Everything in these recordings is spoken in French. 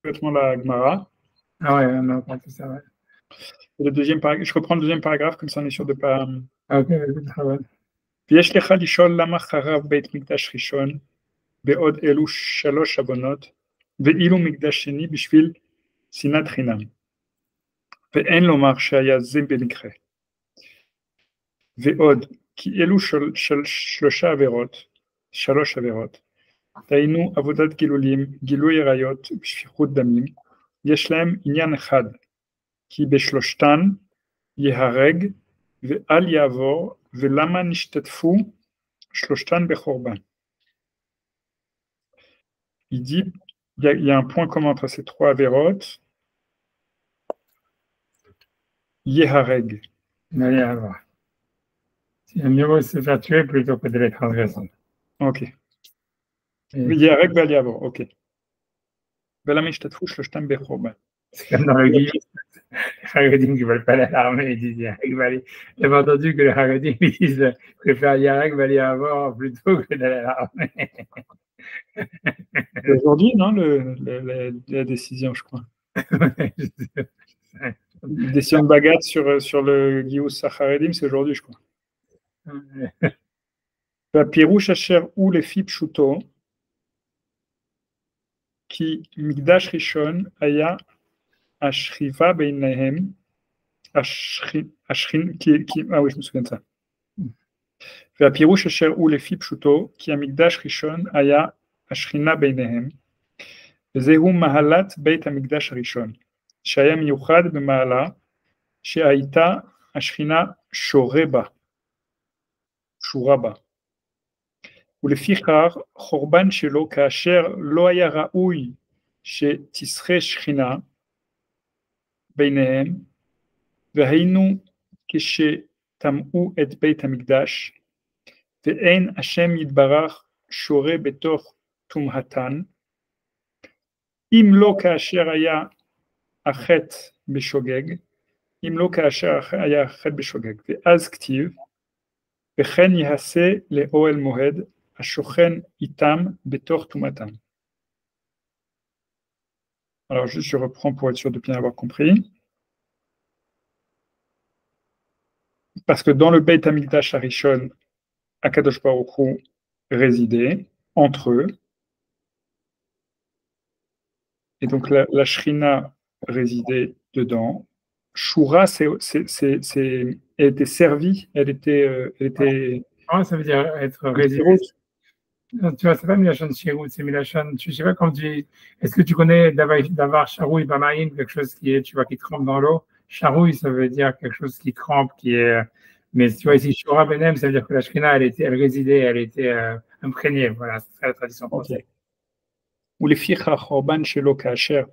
complètement la Gemara. Ah ouais, on a pas tout ça, ouais. Le deuxième paragraphe, je reprends le deuxième paragraphe, comme ça on est sûr de pas. Ah, ok, vas-y, très bien. ויש לך לשאול למה חרב בית מקדש ראשון בעוד אלו 3 עוונות ואילו מקדש שני בשביל שנאת חינם ואין לומר שהיה זה במקרה ועוד כי אלו 3 עבירות דהיינו עבודת גילולים, גילוי עריות ושפיכות דמים יש להם עניין אחד כי בשלושתן יהרג ואל יעבור ולמה נשתתפו שלושתן בחורבן. Il dit, il y a un point commun entre ces 3 avérotes. Yehareg. Allez, alors. C'est mieux vaut se faire tuer plutôt que de les transgresser. Ok. Yehareg Baliavor, ok. C'est comme dans le guide, les Haredim qui ne veulent pas aller à l'armée, ils disent Yehareg Bali. J'avais entendu que les Haredim ils disent préfèrent Yehareg Baliavor plutôt que d'aller à l'armée. C'est aujourd'hui, non, la décision, je crois. La décision de Bagat sur le Gius Sacharedim, c'est aujourd'hui, je crois. Pirouche Asher ou les filles Pshuto, qui Migdash Rishon Aya Ashriva Beinahem, Ashrin, ah oui, je me souviens de ça. והפירוש אשר הוא לפי פשוטו, כי המקדש ראשון היה השכינה ביניהם, וזהו מהלת בית המקדש הראשון, שהיה מיוחד במעלה, שהייתה השכינה שורה בה. ולפיכך חורבן שלו כאשר לא היה ראוי שתשחה שכינה ביניהם, והיינו כשטמאו את בית המקדש, ואין השם יתברך שורה בתוך טומאתן, אם לא כאשר היה החטא בשוגג, ואז כתיב, וכן יעשה לאוהל מועד, השוכן איתם בתוך טומאתם. Alors juste je reprends pour être sûr de bien avoir compris. Parce que dans le Beit HaMikdash Harishon, Akadosh Baruch Hu résidait entre eux. Et donc la Shrina résidait dedans. Shura, elle était servie, elle était. Ah, ça veut dire être résidé. Tu vois, c'est pas Milachon Shirut, c'est Milachon. Je sais pas quand tu. Est-ce que tu connais d'avoir Charoui Bamaïn, quelque chose qui est, tu vois, qui trempe dans l'eau? Charoui, ça veut dire quelque chose qui trempe, qui est. Mais tu vois, ici, Shura Benem, ça veut dire que la Shrina, elle résidait, elle était imprégnée. Voilà, c'est ça la tradition française. ולפיכך חורבן שלו כאשר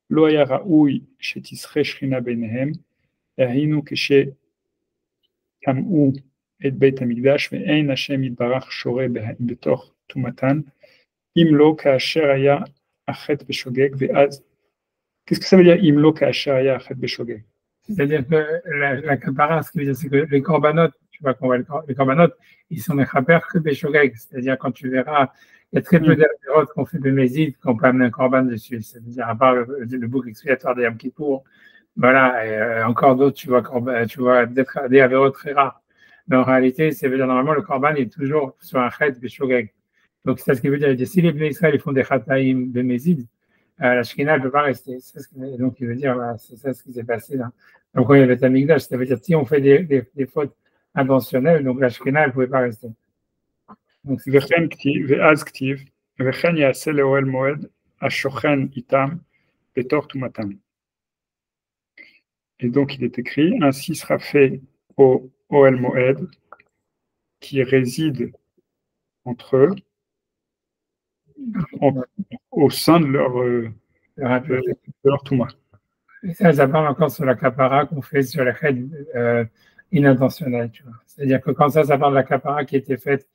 לא היה ראוי שתשחה שכינה ביניהם, היינו כשטמאו את בית המקדש ואין השם יתברך שורה בתוך טומאתן, אם לא כאשר היה החטא בשוגג, ואז, qu'est-ce que ça veut dire אם לא כאשר היה החטא בשוגג? C'est-à-dire que la kapara, ce qui veut dire, c'est que les corbanotes, tu vois, les corbanotes, ils sont mechaper que Beshogeg. C'est-à-dire, quand tu verras, il y a très peu d'apérotes qu'on fait Bémézid, qu'on peut amener un corban dessus. C'est-à-dire, à part le bouc expiatoire de Yom Kippour, voilà, et encore d'autres, tu vois des apérotes très rares. Mais en réalité, ça veut dire, normalement, le corban est toujours sur un chet Beshogeg. Donc, c'est ce qui veut dire, si les Bnei Israël font des chataïm Bémézid, la Shekhinah ne peut pas rester. Donc, il veut dire, voilà, c'est ça ce qui s'est passé là. Donc, quand il y avait Tamikdash, ça veut dire si on fait des fautes intentionnelles, donc la Shekhinah, elle ne pouvait pas rester. Donc, c'est וכן כתיב, וכן יעשה לאוהל מועד, השוכן איתם בתוך טומאתם. Et donc, il est écrit, ainsi sera fait au Ohel Moed, qui réside entre eux, au sein de leur Touma. Et ça parle encore sur la kapara qu'on fait sur les raids inintentionnels. C'est-à-dire que quand ça parle de la kapara qui était faite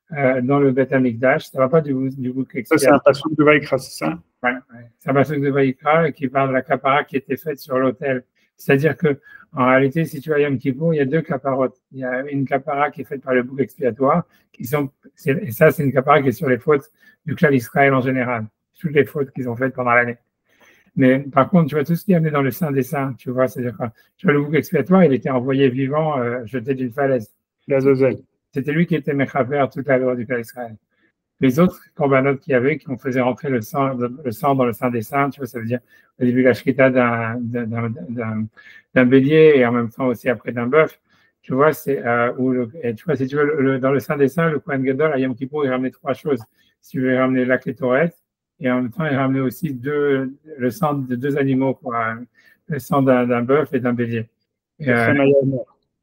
dans le Beth Amikdash, ça ne va pas du bouc expiatoire. Ça, c'est un pasuk de Vaïkra, c'est ça? Ouais. C'est un pasuk de Vaïkra qui parle de la kapara qui était faite sur l'autel. C'est-à-dire que en réalité, si tu vois Yom Kippour, il y a 2 kaparotes. Il y a une kapara qui est faite par le bouc expiatoire, et ça, c'est une kapara qui est sur les fautes du clan Israël en général, toutes les fautes qu'ils ont faites pendant l'année. Mais par contre, tu vois, tout ce qui est amené dans le Saint des Saints, tu vois, c'est-à-dire que tu vois, le bouc expiatoire, il était envoyé vivant, jeté d'une falaise. L'Azazel. C'était lui qui était Mechaper toute la loi du père Israël. Les autres corbanotes qu'il y avait, qui ont faisait rentrer le sang dans le Saint des Saints, tu vois, ça veut dire au début la shrita d'un bélier et en même temps aussi après d'un bœuf. Tu vois, tu vois, si tu veux, dans le Saint des Saints, le Kohen Gadol, à Yom Kippour, il ramenait trois choses. Si tu veux, il ramenait la Kétoret, et en même temps, il ramenait aussi le sang de deux animaux, quoi, le sang d'un bœuf et d'un bélier. Et,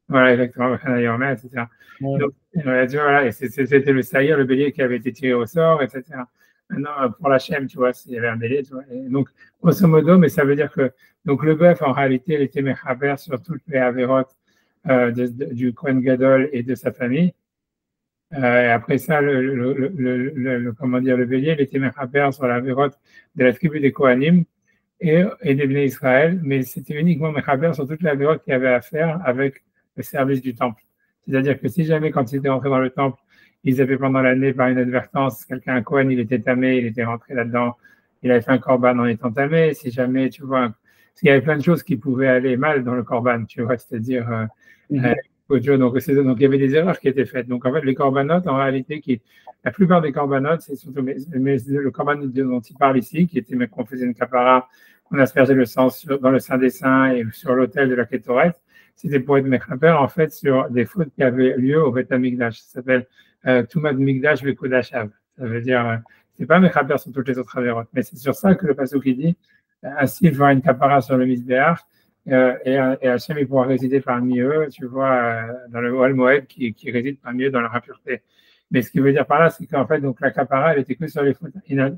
voilà, exactement, etc. Ouais. Donc, tu vois, voilà, et c'était le saïr, le bélier qui avait été tiré au sort, etc. Maintenant, pour la chème, tu vois, il y avait un bélier, tu vois. Et donc, grosso modo, mais ça veut dire que donc le bœuf, en réalité, il était mechaber sur toutes les avérotes du Kohen Gadol et de sa famille. Et après ça, comment dire, le bélier, il était mechaber sur l'avérote de la tribu des Kohanim et des Bnei Israël, mais c'était uniquement mechaber sur toute l'avérote qu'il y avait à faire avec le service du temple. C'est-à-dire que si jamais, quand ils étaient rentrés dans le temple, ils avaient pendant l'année, par une advertence, quelqu'un, un Kohen, il était tamé, il était rentré là-dedans, il avait fait un korban en étant tamé, si jamais, tu vois, parce qu'il y avait plein de choses qui pouvaient aller mal dans le korban, tu vois, c'est-à-dire, donc il y avait des erreurs qui étaient faites. Donc en fait, les corbanotes, en réalité, la plupart des corbanotes, c'est surtout le korban dont il parle ici, qui était, mais qu'on faisait une kapara, qu'on aspergeait le sang dans le Saint des Saints et sur l'autel de la Kétoret, c'était pour être mechaper en fait sur des fautes qui avaient lieu au Beth Amikdash. Ça s'appelle Tumat Mikdash Vekodashav. Ça veut dire, c'est pas mechaper sur toutes les autres avérotes, mais c'est sur ça que le passage qui dit, ainsi il fera une kapara sur le Misbéach, et Hachem il pourra résider parmi eux, tu vois, dans le Oal Moed qui réside parmi eux dans leur impureté. Mais ce qui veut dire par là, c'est qu'en fait, donc la kapara, elle était que sur les fautes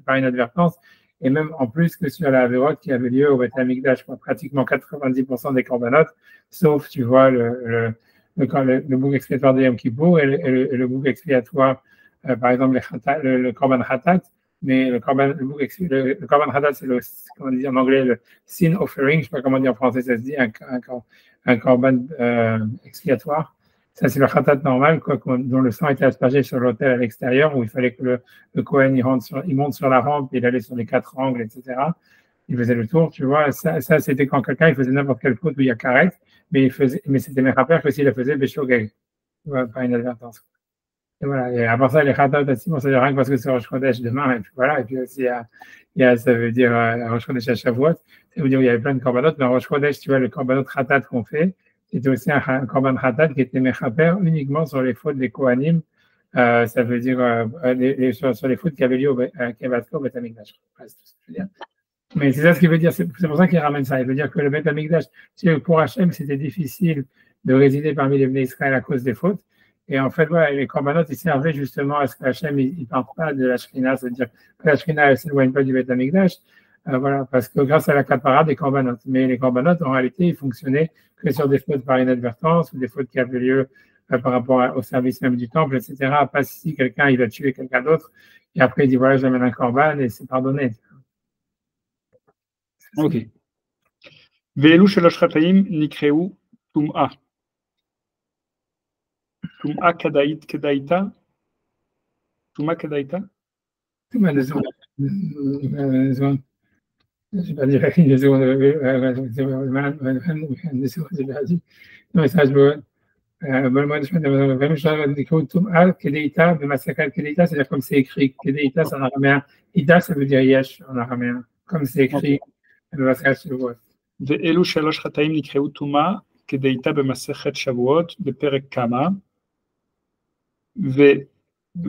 par inadvertance, et même en plus que sur la Avérote qui avait lieu au Beth Amikdash, pratiquement 90% des corbanotes, sauf, tu vois, le bouc expiatoire de Yom Kippour et le bouc expiatoire, par exemple, le korban Hatat, mais le korban Hatat, c'est comment dire en anglais, le sin offering, je ne sais pas comment dire en français, ça se dit, un korban expiatoire. Ça, c'est le khatat normal, quoi, dont le sang était aspergé sur l'autel à l'extérieur, où il fallait que le Kohen il monte sur la rampe, il allait sur les quatre angles, etc. Il faisait le tour, tu vois. Ça c'était quand quelqu'un il faisait n'importe quelle faute où il y a karet, mais c'était mes rappeurs que s'il le faisait, béchogeg, pas inadvertance. Et voilà. Et à part ça, les khatat aussi, bon, ça veut dire rien que parce que c'est Rosh Chodesh demain, et puis voilà. Et puis aussi, ça veut dire Rosh Chodesh à Shavuot. Ça veut dire qu'il y avait plein de korbanot, mais Rosh Chodesh, tu vois, le korbanot khatat qu'on fait, c'était aussi un korban khatat qui était mechaper uniquement sur les fautes des Kohanim. Ça veut dire sur les fautes qui avaient lieu au Beth Amikdash. Mais c'est ça ce qu'il veut dire. C'est pour ça qu'il ramène ça. Il veut dire que le Beth Amikdash, pour Hachem, c'était difficile de résider parmi les Bnei Israël à cause des fautes. Et en fait, voilà, les corbanotes, ils servaient justement à ce que Hachem ne parte pas de la Shrina, c'est-à-dire que la Shrina ne s'éloigne pas du Beth Amikdash. Voilà, parce que grâce à la kapara des corbanotes. Mais les corbanotes, en réalité, ils fonctionnaient que sur des fautes par inadvertance ou des fautes qui avaient lieu par rapport au service même du temple, etc. Pas si quelqu'un il va tuer quelqu'un d'autre et après il dit voilà, j'amène un korban et c'est pardonné. Ok. Ve'elu shelosh chataim nikre'u tum'a. Tum'a kedaita. Tum'a kedaita. Tum'a de secondes. Je vais pas dire une seconde. Non, ça je veux. C'est-à-dire comme c'est écrit, Kedeita, c'est en araméen. Ida, ça veut dire Yesh en araméen. Comme c'est écrit, ואלו שלוש חטאים נקראו טומאה כדאיתה במסכת שבועות בפרק כמה,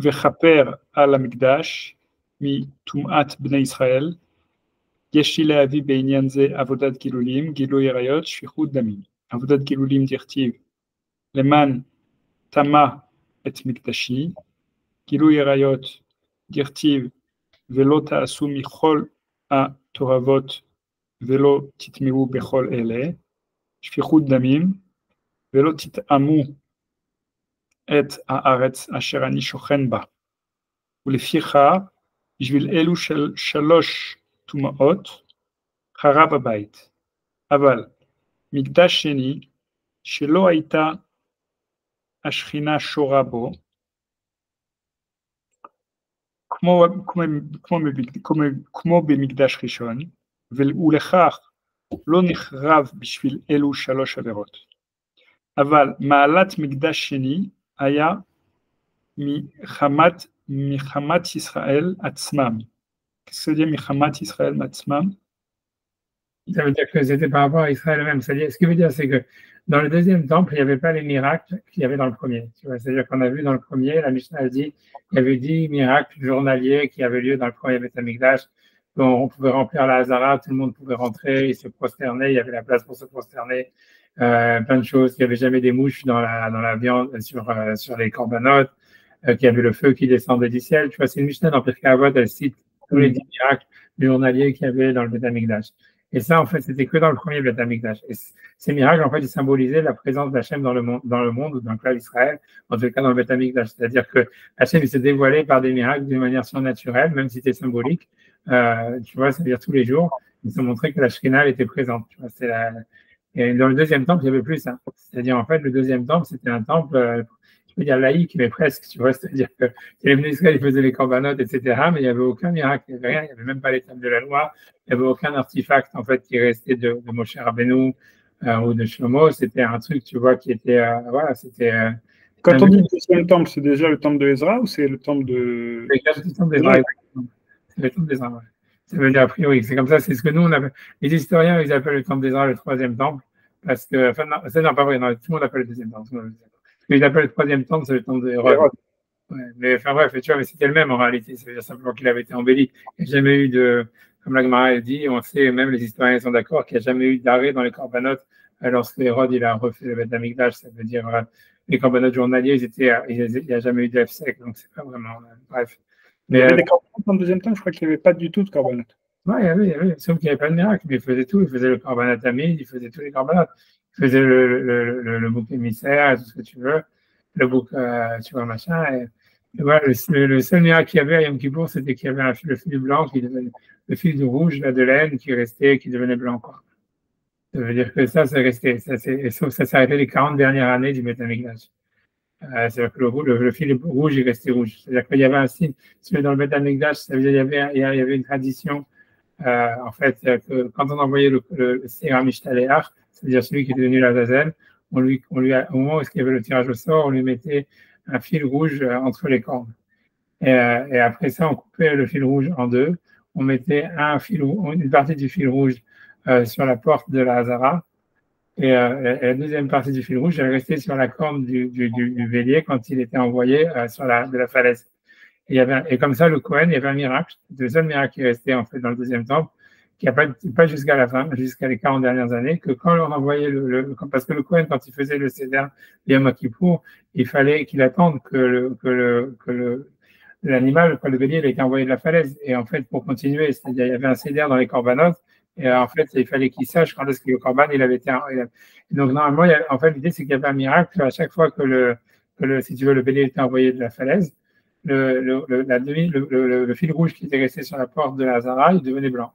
וכפר על המקדש מטומאת בני ישראל. יש לי להביא בעניין זה עבודת גילולים, גילוי עריות, שפיכות דמים. עבודת גילולים דכתיב למען טמא את מקדשי, גילוי עריות דכתיב ולא תעשו מכל התועבות ולא תטמאו בכל אלה, שפיכות דמים, ולא תטעמו את הארץ אשר אני שוכן בה. ולפיכך, בשביל אלו של שלוש טומאות, חרב הבית. אבל מקדש שני, שלא הייתה השכינה שורה בו, כמו במקדש ראשון, ולכך לא נחרב בשביל אלו 3 עבירות. אבל מעלת מקדש שני היה מחמת ישראל עצמם. Qu'est-ce que ça veut dire מחמת ישראל עצמם? Ça veut dire que c'était par rapport à Israël même. Ce qui veut dire, c'est que dans le deuxième temple, il n'y avait pas les miracles qu'il y avait dans le premier. C'est-à-dire qu'on a vu dans le premier, la Mishnah dit, il y avait 10 miracles journaliers qui avaient lieu dans le premier Beth Amikdash. On pouvait remplir la Hazara, tout le monde pouvait rentrer, il se prosternait, il y avait la place pour se prosterner, plein de choses. Il n'y avait jamais des mouches dans la viande, sur les corbanotes, qu'il y avait le feu qui descendait du ciel. Tu vois, c'est une Mishnah dans Pirkei Avot, elle cite tous les 10 miracles journaliers qu'il y avait dans le Beth Amikdash. Et ça, en fait, c'était que dans le premier Beth Amikdash. Et ces miracles, en fait, ils symbolisaient la présence d'Hachem dans le monde, dans le clan d'Israël, en tout cas dans le Beth Amikdash. C'est-à-dire que Hachem, il s'est dévoilé par des miracles d'une manière surnaturelle, même si c'était symbolique. Tu vois, c'est-à-dire tous les jours, ils ont montré que la Shekhinah était présente. Tu vois, et dans le deuxième temple, il n'y avait plus ça. C'est-à-dire, en fait, le deuxième temple, c'était un temple, je peux dire laïque, mais presque, tu vois, c'est-à-dire que les venus d'Israël, ils faisaient les corbanotes, etc., mais il n'y avait aucun miracle, il n'y avait rien, il n'y avait même pas les tables de la loi, il n'y avait aucun artefact, en fait, qui restait de Moshe Rabbeinu ou de Shlomo. C'était un truc, tu vois, qui était, voilà, c'était... Quand on dit le deuxième temple, c'est déjà le temple de Ezra ou c'est le temple de... C'est le temple d'Ezra, c'est le temple d'Ezra, ouais. Ça veut dire a priori, c'est comme ça, c'est ce que nous, on appelle, les historiens, ils appellent le temple d'Ezra le troisième temple, parce que, enfin, non, c'est non, pas vrai, non, tout le monde appelle le deuxième temple. Ce qu'ils appellent le troisième temple, c'est le temple d'Hérode. Ouais, mais enfin bref, tu vois, mais c'était le même en réalité, ça veut dire simplement qu'il avait été embelli. Il n'y a jamais eu de, comme la Gemara dit, on sait, même les historiens sont d'accord, qu'il n'y a jamais eu d'arrêt dans les corbanotes lorsque Hérode il a refait le Beth Amikdash, ça veut dire les corbanotes journaliers, il n'y a jamais eu d'Efsek, donc c'est pas vraiment, bref. Mais il y avait des corbanotes dans le deuxième temps, je crois qu'il n'y avait pas du tout de corbanotes. Oui, il y avait, sauf qu'il n'y avait pas de miracle, mais il faisait tout, il faisait le korbanat tamid, il faisait tous les corbanotes, il faisait le bouc émissaire, tout ce que tu veux, le bouc, tu vois, machin, et voilà, le seul miracle qu'il y avait à Yom Kippour, c'était qu'il y avait le fil blanc qui devenait, le fil de rouge, là, de laine, qui restait, qui devenait blanc, quoi. Ça veut dire que ça restait, sauf ça s'arrêtait les 40 dernières années du Beth Amikdash. C'est-à-dire que le fil rouge, il restait rouge. C'est-à-dire qu'il y avait un signe, dans le Beth Amikdash, ça veut dire qu'il y avait une tradition, en fait, que quand on envoyait le Seira Mishtaleach, c'est-à-dire celui qui est devenu l'Azazel, au moment où il y avait le tirage au sort, on lui mettait un fil rouge entre les cornes. Et après ça, on coupait le fil rouge en deux. On mettait une partie du fil rouge sur la porte de la Hazara. Et la deuxième partie du fil rouge, elle restait sur la corne du bélier quand il était envoyé de la falaise. Et comme ça, le Kohen, il y avait un miracle. C'était le seul miracle qui restait en fait dans le deuxième temple, qui n'a pas jusqu'à la fin, jusqu'à les 40 dernières années, que quand on envoyait parce que le Kohen, quand il faisait le Seder Yom Kippour, il fallait qu'il attende que l'animal, le bélier, il était envoyé de la falaise. Et en fait, pour continuer, c'est-à-dire, il y avait un Seder dans les corbanotes, et en fait, il fallait qu'il sache quand est-ce que le corban, il avait été. Donc, normalement, en fait, l'idée, c'est qu'il y avait un miracle à chaque fois que si tu veux, le bélier était envoyé de la falaise. Le fil rouge qui était resté sur la porte de la Hazara, il devenait blanc.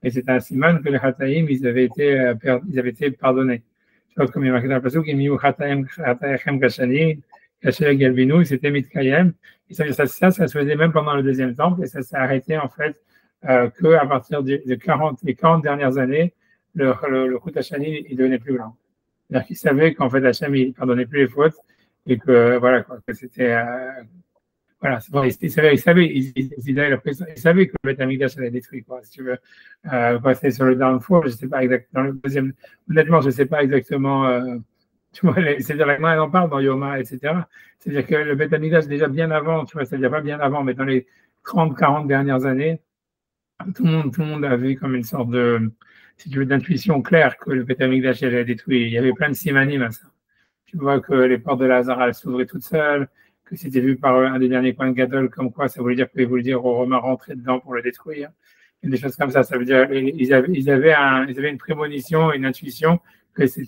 Et c'est un siman que les Hataïm, ils avaient été pardonnés. Tu vois, comme il y a marqué dans le passage, ils Hataïm Kashani, Kashel Galvinu, c'était Mitkayem. Et ça se faisait même pendant le deuxième temple, et ça s'est arrêté, en fait, qu'à partir des 40 dernières années, le Chut Hashani, il devenait plus blanc. C'est-à-dire qu'ils savaient qu'en fait, Hachem, il pardonnait plus les fautes, et que, voilà, quoi, que c'était. Voilà, c'est bon, ils savaient que le Beth Amikdash allait détruit, quoi, si tu veux. Passer sur le downfall, je ne sais pas exactement, dans le deuxième, honnêtement, je ne sais pas exactement, tu vois, c'est-à-dire la Gemara, elle en parle dans Yoma, etc. C'est-à-dire que le Beth Amikdash, déjà bien avant, tu vois, c'est-à-dire pas bien avant, mais dans les 30-40 dernières années, tout le monde avait comme une sorte de, si tu veux, d'intuition claire que le Beth Amikdash allait détruit. Il y avait plein de simanim à ça. Tu vois que les portes de la Hazara s'ouvraient toutes seules, que c'était vu par un des derniers coins de Gadol, comme quoi ça voulait dire qu'ils voulaient dire aux Romains rentrer dedans pour le détruire. Et des choses comme ça. Ça veut dire ils avaient une prémonition, une intuition que ça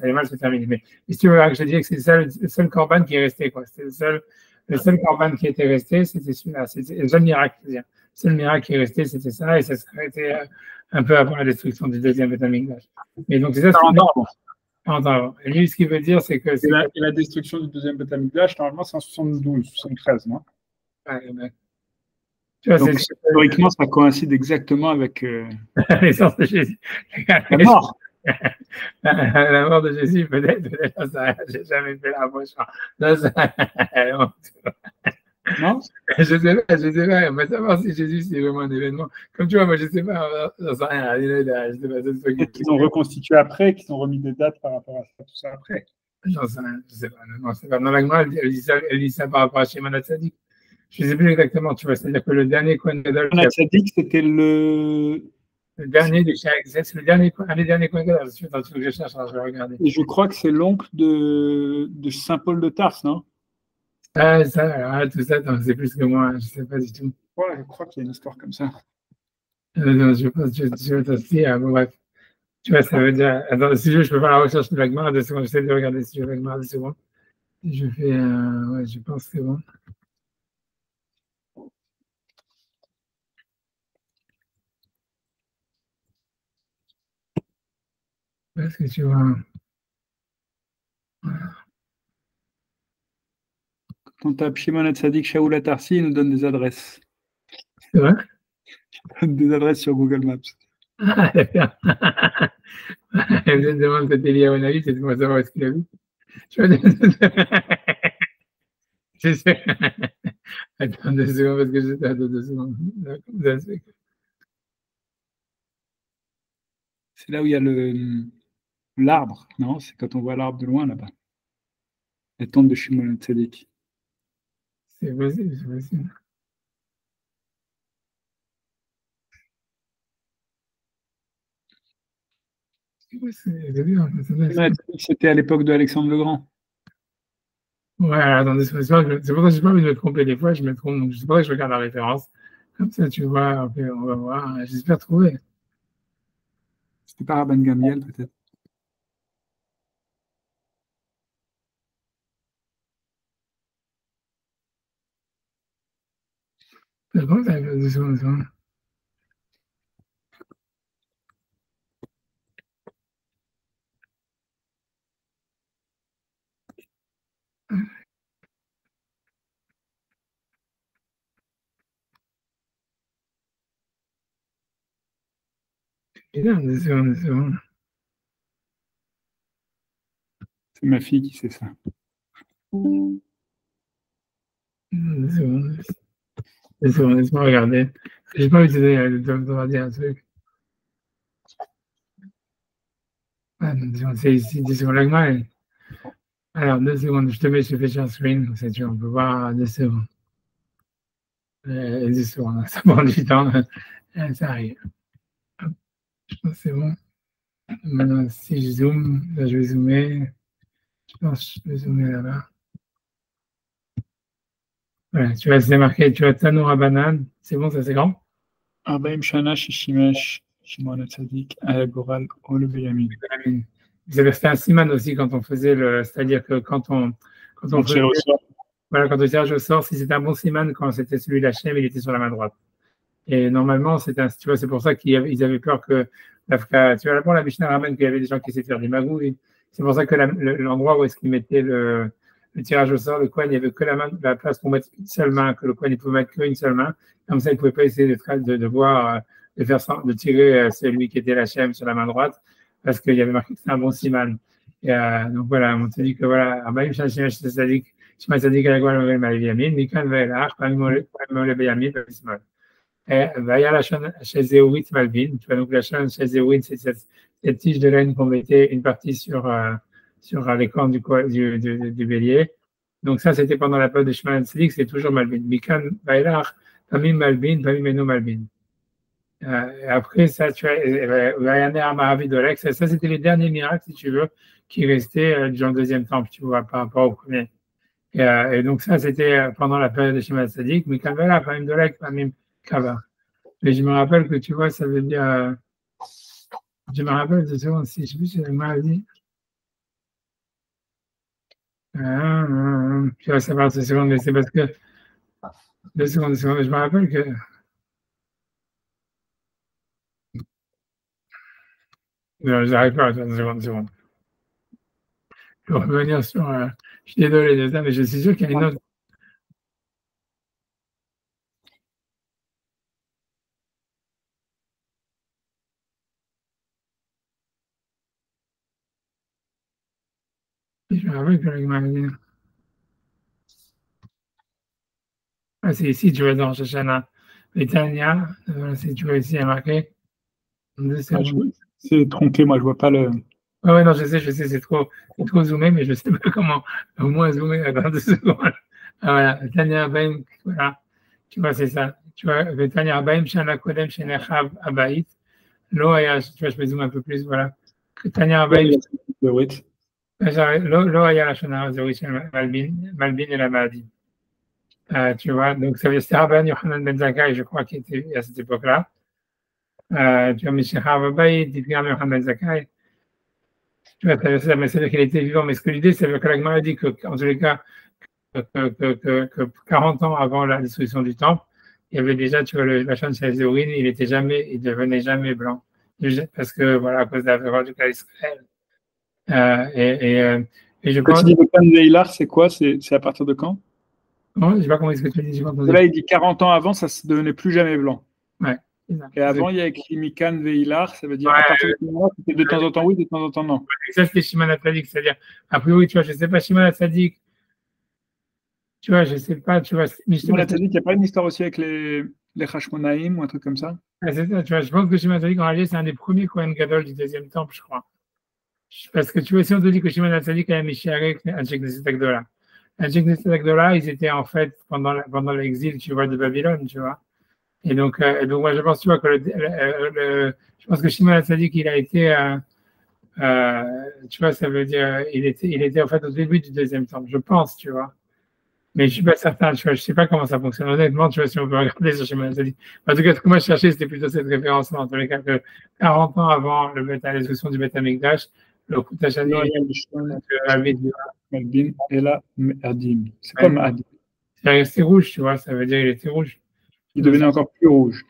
allait mal se terminer. Mais si tu veux, je dis que c'est le seul corban qui est resté, quoi. C'était le seul corban qui était resté, c'était celui-là. C'était le seul miracle, c'est-à-dire. Le seul miracle qui est resté, c'était ça, et ça s'est arrêté un peu avant la destruction du deuxième Beth Amikdash. Et donc, c'est ça. Et lui, ce qu'il veut dire, c'est que. Et la destruction du deuxième Beth Amikdash, normalement, c'est en 72, 73, non? Ouais, Tu vois, Donc, historiquement, ça coïncide exactement avec la naissance de Jésus. la mort. La mort de Jésus, peut-être, j'ai jamais fait la poche. Non? Je sais pas, on va savoir si Jésus c'est vraiment un événement. Comme tu vois, moi je sais pas, j'en sais rien. Je sais pas, c'est toi qui Peut-être qu'ils ont reconstitué après, qu'ils ont remis des dates par rapport à ça, tout ça après. j'en sais rien, je sais pas. Non, c'est pas. Dans la Gemara, elle dit ça par rapport à Shimon HaTzadik. Je sais plus exactement, tu vois, c'est-à-dire que le dernier Kohen Gadol, On a dit que c'était le dernier de chaque, c'est le dernier, un des derniers Kohen Gadol. C'est un truc que je cherche, alors je vais regarder. Et je crois que c'est l'oncle de Saint Paul de Tarse, non? Ah, ça, alors, tout ça, c'est plus que moi, je sais pas du tout. Ouais, je crois qu'il y a une histoire comme ça. Non, je pense, je vais t'assister, bon, bref. Tu vois, ça veut dire, attends, si je peux faire la recherche de la Gemara, 2 secondes, j'essaie de regarder si je vais la Gemara, 2 secondes. Je fais, ouais, je pense que c'est bon. Parce que tu vois. Quand on tape Shimon Hatzadik Shaoul Atarsi, il nous donne des adresses. C'est vrai? Des adresses sur Google Maps. Ah, d'accord. Je me demande peut-être lié à mon avis, c'est de moi savoir ce qu'il a vu. Je sais. Attends 2 secondes, parce que j'étais à 2 secondes. C'est là où il y a l'arbre, non? C'est quand on voit l'arbre de loin là-bas. La tombe de Shimon Hatzadik. C'est possible, c'est possible. C'était à l'époque de Alexandre le Grand. Ouais, attendez, c'est pour ça que j'ai pas envie de me tromper des fois, je me trompe, donc c'est pour ça que je regarde la référence. Comme ça, tu vois, okay, on va voir. J'espère trouver. C'était pas Rabban Gamliel, peut-être. C'est bon, ça fait 2 secondes. Bien, 2 secondes. C'est ma fille qui sait ça. 2 secondes. 2 secondes, laisse-moi regarder. J'ai pas envie de dire un truc. Ah, 2 secondes, c'est ici, 2 secondes. Alors, 2 secondes, je fais share screen, comme ça, tu vois, on peut voir 2 secondes. 2 secondes, ça prend du temps, ça arrive. Hop, je pense que c'est bon. Maintenant, si je zoome, là, je vais zoomer. Je pense que je vais zoomer là-bas. Voilà, tu vois, c'est marqué, tu vois, Tanoura Banane. C'est bon, ça, c'est grand? Arbaim Shana Shishimesh Shimon Hatzadik Ayagoral Ol Beyamin. C'était un siman aussi quand on faisait le. C'est-à-dire que quand on faisait. Voilà, quand on tirage au sort, si c'était un bon siman, quand c'était celui d'Hachem, il était sur la main droite. Et normalement, tu vois, c'est pour ça qu'ils avaient peur que tu vois, la Mishnah ramène qu'il y avait des gens qui essaient de faire des magouilles. C'est pour ça que l'endroit où est-ce qu'ils mettaient le tirage au sort, le coin, il n'y avait que la place pour mettre une seule main, que le coin, il pouvait mettre qu'une seule main. Comme ça, il ne pouvait pas essayer de voir, de tirer celui qui était la chème sur la main droite, parce qu'il y avait marqué que c'était un bon siman. Et, donc voilà, on s'est dit que voilà, Abaïm Shashim Sadik, Shema Sadik Alagwal Mavel Maliviamin, Mikan Ve'elach, Pamimole Beyamin, Bevismol. Vaya chez Zéowit Malvin. Tu vois, donc la chaîne chez Zéowit, c'est cette tige de laine qu'on mettait une partie sur les cornes du bélier. Donc ça, c'était pendant la période de Shema Tzdik, c'est toujours Malvin. Mikan Vailach, Pamim Malvin, Pamim Eno Malvin. Après, ça, tu vois, Vayaner Amaravi Dolek, ça c'était les derniers miracles, si tu veux, qui restaient dans le deuxième temple, tu vois, par rapport au premier. Et donc ça, c'était pendant la période de Shema Tzdik. Mikan Vailach, Pamim Dolek, Pamim Kava. Mais je me rappelle que tu vois, ça veut dire. Je me rappelle de secondes, si je sais plus si elle m'a dit. Tu vois, ça part de secondes, mais c'est parce que. 2 secondes, je me rappelle que. Non, j'arrive pas à faire 2 secondes. Je vais revenir sur. Je suis désolé de ça, mais je suis sûr qu'il y a une autre. Je me rappelle que l'Agma a dit. Ah, c'est ici, tu vois, dans Shoshana. Britannia, si tu vois ici, il y a marqué. 2 secondes. C'est tronqué, moi je vois pas le. Ouais, non, je sais, c'est trop zoomé, mais je sais pas comment au moins zoomer à 22 secondes. Ah, voilà, Tanya Abaim, voilà, tu vois, c'est ça. Tu vois, Tanya Abaim, Shana Kodem, Shenechav Abaït, Lo Aya, tu vois, je vais zoomer un peu plus, voilà. Tanya Abaim, Lo Aya la Shana Zori, Malbin et la maladie. Tu vois, donc ça veut dire c'était Rabban Yohanan Ben Zakkai, je crois, qui était à cette époque-là. Tu vois, Mishachav Abaït, Dipgar Yohanan Ben Zakkai. Tu vois, c'est-à-dire qu'il était vivant, mais ce que l'idée, c'est que l'Agma a dit qu'en tous les cas, que 40 ans avant la destruction du temple, il y avait déjà, tu vois, la chaîne chez Zéorine, il devenait jamais blanc. Parce que, voilà, à cause de la faveur du cas d'Israël. Et je Quand pense. il dit le Kan Veilar, c'est quoi? C'est à partir de quand? Non, je ne sais pas comment est-ce que tu dis, Là, il dit 40 ans avant, ça ne devenait plus jamais blanc. Ouais. Et avant, il y a écrit Mikan Veilar, ça veut dire ouais, à partir de ce moment-là, c'était de temps en temps oui, de temps en temps non. Ça, c'était Shimon HaTzadik, c'est-à-dire, a priori, tu vois, je ne sais pas, Shimon HaTzadik, tu vois, je ne sais pas, tu vois. Shimon HaTzadik, il n'y a pas une histoire aussi avec les Hashmonaïm ou un truc comme ça? C'est ça, tu vois, je pense que Shimon HaTzadik, en réalité, c'est un des premiers Kohen Gadol du deuxième temple, je crois. Parce que tu vois, si on te dit que Shimon HaTzadik a mis Anshek Knesset Agdola. Anshek Knesset Agdola, ils étaient en fait pendant l'exil, tu vois, de Babylone, tu vois. Et donc moi, je pense, tu vois, que je pense que Shimon HaTzadik, il a été, tu vois, ça veut dire, il était en fait au début du deuxième temple, je pense, tu vois. Mais je suis pas certain, tu vois, je sais pas comment ça fonctionne. Honnêtement, tu vois, si on peut regarder sur Shimon HaTzadik. En tout cas, ce que moi je cherchais, c'était plutôt cette référence-là, en tous les cas, que 40 ans avant la destruction du Beth Amikdash, le Koutachani, Malbin et la Adim. C'est comme Adim. c'est resté rouge, tu vois, ça veut dire qu'il était rouge. Il devenait encore plus rouge.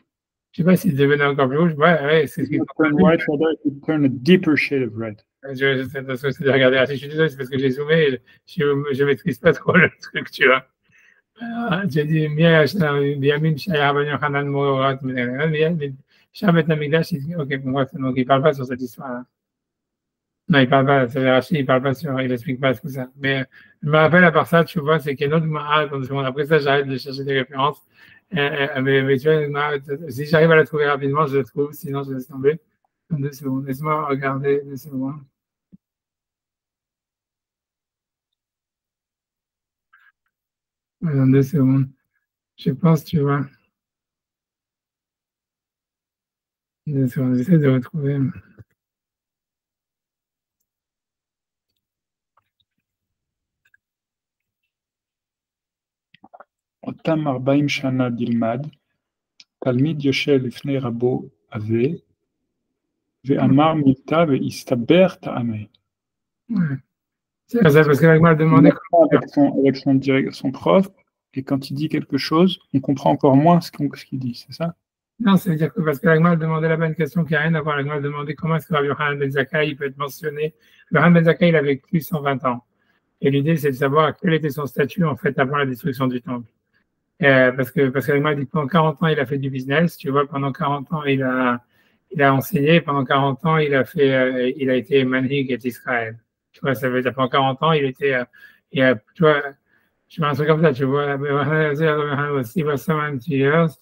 Je sais pas s'il devenait encore plus rouge. Ouais, c'est ce qui turn white, it turn a deeper shade of red. Je sais pas ce que c'est de regarder. Je suis désolé, c'est parce que j'ai zoomé et je maîtrise pas trop le truc, tu vois. J'ai dit, Biamin, Shaya, Ben Yochanan, Morat, Shabbat Amigdash, ok, bon, bref, donc il parle pas sur cette histoire-là. Non, il parle pas, c'est Rachid, il parle pas sur, il explique pas tout ça. Mais je me rappelle à part ça, tu vois, c'est qu'il y a une autre Gemara, après ça, j'arrête de chercher des références. Mais tu vois, si j'arrive à la trouver rapidement, je la trouve, sinon je laisse tomber. 2 secondes, laisse-moi regarder 2 secondes. Dans 2 secondes. Je pense, tu vois. 2 secondes, j'essaie de retrouver. אותם 40 שנה דלמד, תלמיד יושב לפני רבו עבה, ואמר מילתא והסתבר טעמי. C'est ça, parce qu'avec moi, demandé. Avec son prof, et quand il dit quelque chose, on comprend encore moins ce qu'il dit, c'est ça? Non, c'est-à-dire que parce que l'Agmal demandait la bonne question qui n'a rien à voir. L'Agmal demandait comment est-ce que Rabbi Yochanan Ben Zakkai peut être mentionné. Yochanan Ben Zakkai, il a vécu 120 ans. Et l'idée, c'est de savoir quel était son statut, en fait, avant la destruction du temple. Parce que l'Agmal dit que pendant 40 ans, il a fait du business. Tu vois, pendant 40 ans, il a enseigné. Pendant 40 ans, il a été manhig et Israël. Tu vois, ça veut dire pendant 40 ans, tu vois, je vois un truc comme ça, tu vois, he was 70 years.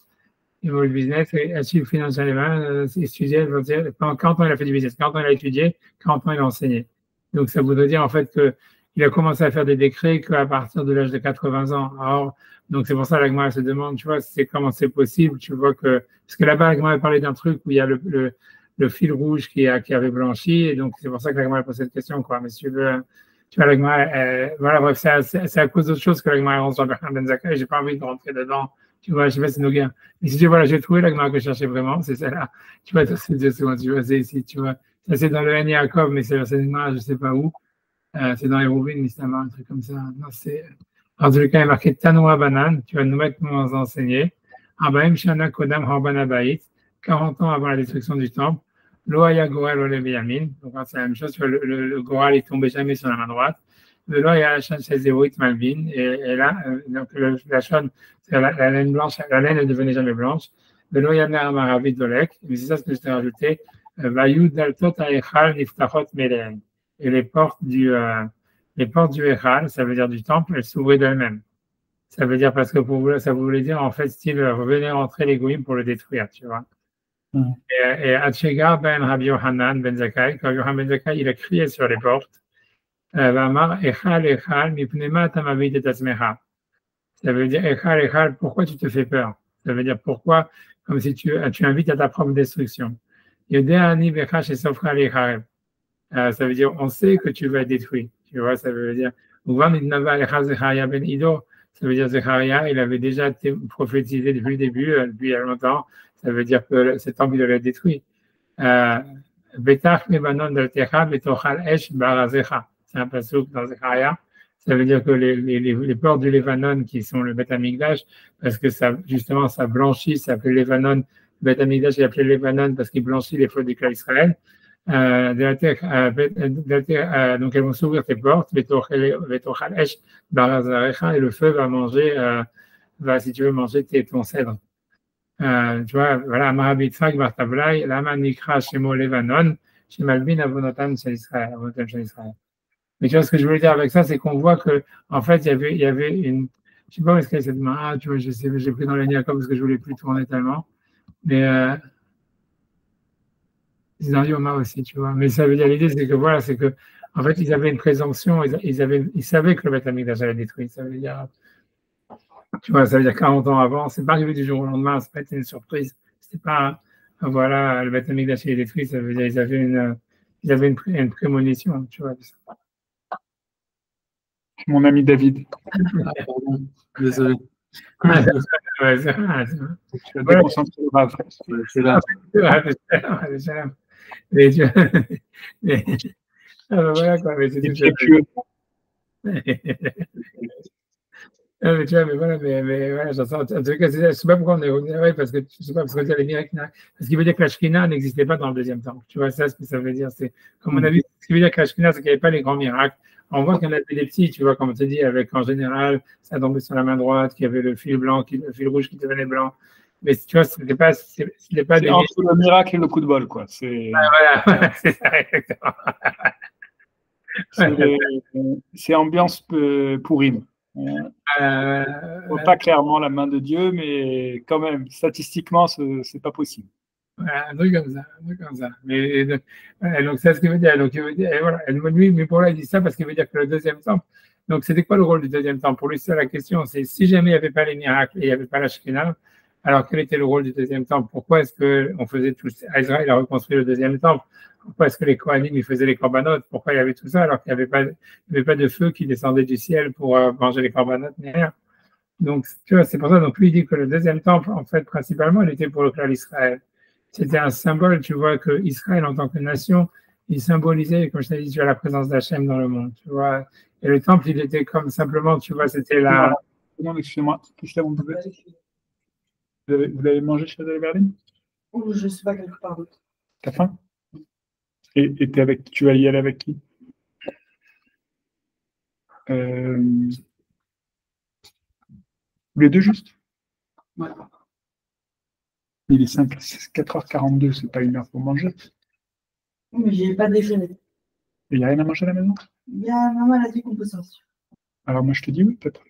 Il le business, achieve financial étudié, pendant 40 ans, il a fait du business, 40 ans, il a étudié, 40 ans, il a enseigné. Donc, ça voudrait dire, en fait, qu'il a commencé à faire des décrets qu'à partir de l'âge de 80 ans. Alors, donc, c'est pour ça que l'Agma se demande, tu vois, c'est comment c'est possible, tu vois parce que là-bas, l'Agma a parlé d'un truc où il y a le fil rouge qui avait blanchi, et donc, c'est pour ça que l'Agma a posé cette question, quoi. Mais si tu veux, tu vois, l'Agma, voilà, bref, c'est à cause d'autre chose que l'Agma a rendu sur Ben Zakkai, j'ai pas envie de rentrer dedans. Tu vois, je sais pas si c'est nos gars. Mais si tu vois, là, j'ai trouvé la Gemara que je cherchais vraiment, c'est celle-là. Tu vois, c'est 2 secondes, tu vois, c'est ici, tu vois. Ça, c'est dans le N Yaakov, mais c'est une Gemara, je sais pas où. C'est dans les Rouvines, mais c'est un truc comme ça. Non, c'est. En tout cas, il est marqué Tanoa Banan, tu vas nous mettre nous enseigner. Abaim Shana Kodam Harbana Baït, 40 ans avant la destruction du temple. Loaya Goral Ole Beyamin. Donc, c'est la même chose, tu vois, le Goral, il tombait jamais sur la main droite. De là, il y a la chaîne chez Zéroït Malvin. Et là, donc, la chaîne, c'est la laine blanche, la laine ne devenait jamais blanche. De là, il y a la Maravid Dolek. Mais c'est ça ce que je t'ai rajouté. Vayou Daltot Aechal Niftachot Melen. Et les portes les portes du Echal, ça veut dire du temple, elles s'ouvraient d'elles-mêmes. Ça veut dire parce que ça voulait dire en fait style venez rentrer les goïms pour le détruire, tu vois. Et Hatshega ben Rabbi Yohanan ben Zakkai, quand Yohanan ben Zakkai il a crié sur les portes, Vamar Echal Echal mipnema tamavit et atzmecha. Ça veut dire Echal Echal, pourquoi tu te fais peur? Ça veut dire pourquoi, comme si tu invites à ta propre destruction. Yodeani becha shesofcha lechareb. Ça veut dire on sait que tu vas être détruit. Tu vois, ça veut dire ben Ido. Ça veut dire Zecharia, il avait déjà prophétisé depuis le début, depuis il y a longtemps. Ça veut dire que ce temple, il allait être détruit. Betach mebanon daltecha betochal esh barazecha. C'est un passouk dans Zecharia. Ça veut dire que les portes du Lévanon, qui sont le Beth Amikdash, parce que ça, justement, ça blanchit, ça s'appelle Lévanon. Le Beth Amikdash est appelé Lévanon parce qu'il blanchit les fautes du clan Israël. Donc elles vont s'ouvrir tes portes, et le feu va manger, si tu veux manger ton cèdre. Tu vois, voilà, Mahabitzak Bartavlai, Lama Nikra Shemo Levanon, Shemalbin Avonotam Shel Israël. Mais tu vois, ce que je voulais dire avec ça, c'est qu'on voit que, en fait, il y avait une, je sais pas où est-ce qu'il y a cette main, tu vois, je sais, j'ai pris dans le Yaakov parce que je voulais plus tourner tellement, mais c'est dans Yoma aussi, tu vois. Mais ça veut dire, l'idée, c'est que voilà, c'est que, en fait, ils avaient une présomption, ils savaient que le Beth Amikdash allait détruit. Ça veut dire, tu vois, ça veut dire 40 ans avant, c'est pas arrivé du jour au lendemain, c'est pas été une surprise. C'était pas, voilà, le Beth Amikdash est détruit, ça veut dire, ils avaient une prémonition, tu vois. Mon ami David. Désolé. Ouais, c'est vrai. Tu as déconcentré le rave. C'est là. Mais tu voilà quoi, mais c'est tout. Mais tu vois, mais voilà, mais voilà, j'entends. En tout cas, je ne sais pas pourquoi on est revenu, parce que je sais pas, parce qu'on dit les miracles, parce qu'il veut dire que la Shekhinah n'existait pas dans le deuxième temple. Tu vois, ça, ce que ça veut dire, c'est, comme on a vu, ce qui veut dire que la Shekhinah, c'est qu'il n'y avait pas les grands miracles. On voit qu'il y en avait des petits, tu vois, comme on te dit, avec en général, ça tombait sur la main droite, qu'il y avait le fil blanc, le fil rouge qui devenait blanc. Mais tu vois, ce n'était pas des. Entre le miracle et le coup de bol, quoi. Voilà, c'est ça, exactement. C'est ambiance pourrime. Pas clairement la main de Dieu, mais quand même, statistiquement, c'est pas possible. Voilà, un truc comme ça. Mais donc, c'est ce qu'il veut dire. Donc, il veut dire, et voilà. Mais pour là, il dit ça parce qu'il veut dire que le deuxième temple. Donc, c'était quoi le rôle du deuxième temple? Pour lui, c'est la question. C'est si jamais il n'y avait pas les miracles et il n'y avait pas la Shekhinah, alors quel était le rôle du deuxième temple? Pourquoi est-ce qu'on faisait tout ça? Israël a reconstruit le deuxième temple. Pourquoi est-ce que les Kohanim ils faisaient les corbanotes? Pourquoi il y avait tout ça alors qu'il n'y avait pas de feu qui descendait du ciel pour manger les corbanotes ni rien? Donc, tu vois, c'est pour ça. Donc, lui, il dit que le deuxième temple, en fait, principalement, il était pour le clan d'Israël. C'était un symbole, tu vois, que Israël, en tant que nation, il symbolisait, comme je t'ai dit, tu as la présence d'Hachem dans le monde, tu vois. Et le temple, il était comme simplement, tu vois, c'était là. Non, excusez-moi. Vous avez mangé chez la Berlin? Je ne sais pas, quelque part d'autre. T'as faim? Et tu vas y aller avec qui? Les deux juste? Ouais. Il est 4h42, c'est pas une heure pour manger. Mais j'ai pas déjeuné. Il n'y a rien à manger à la maison? Maman a dit qu'on peut sortir. Alors moi je te dis oui, peut-être.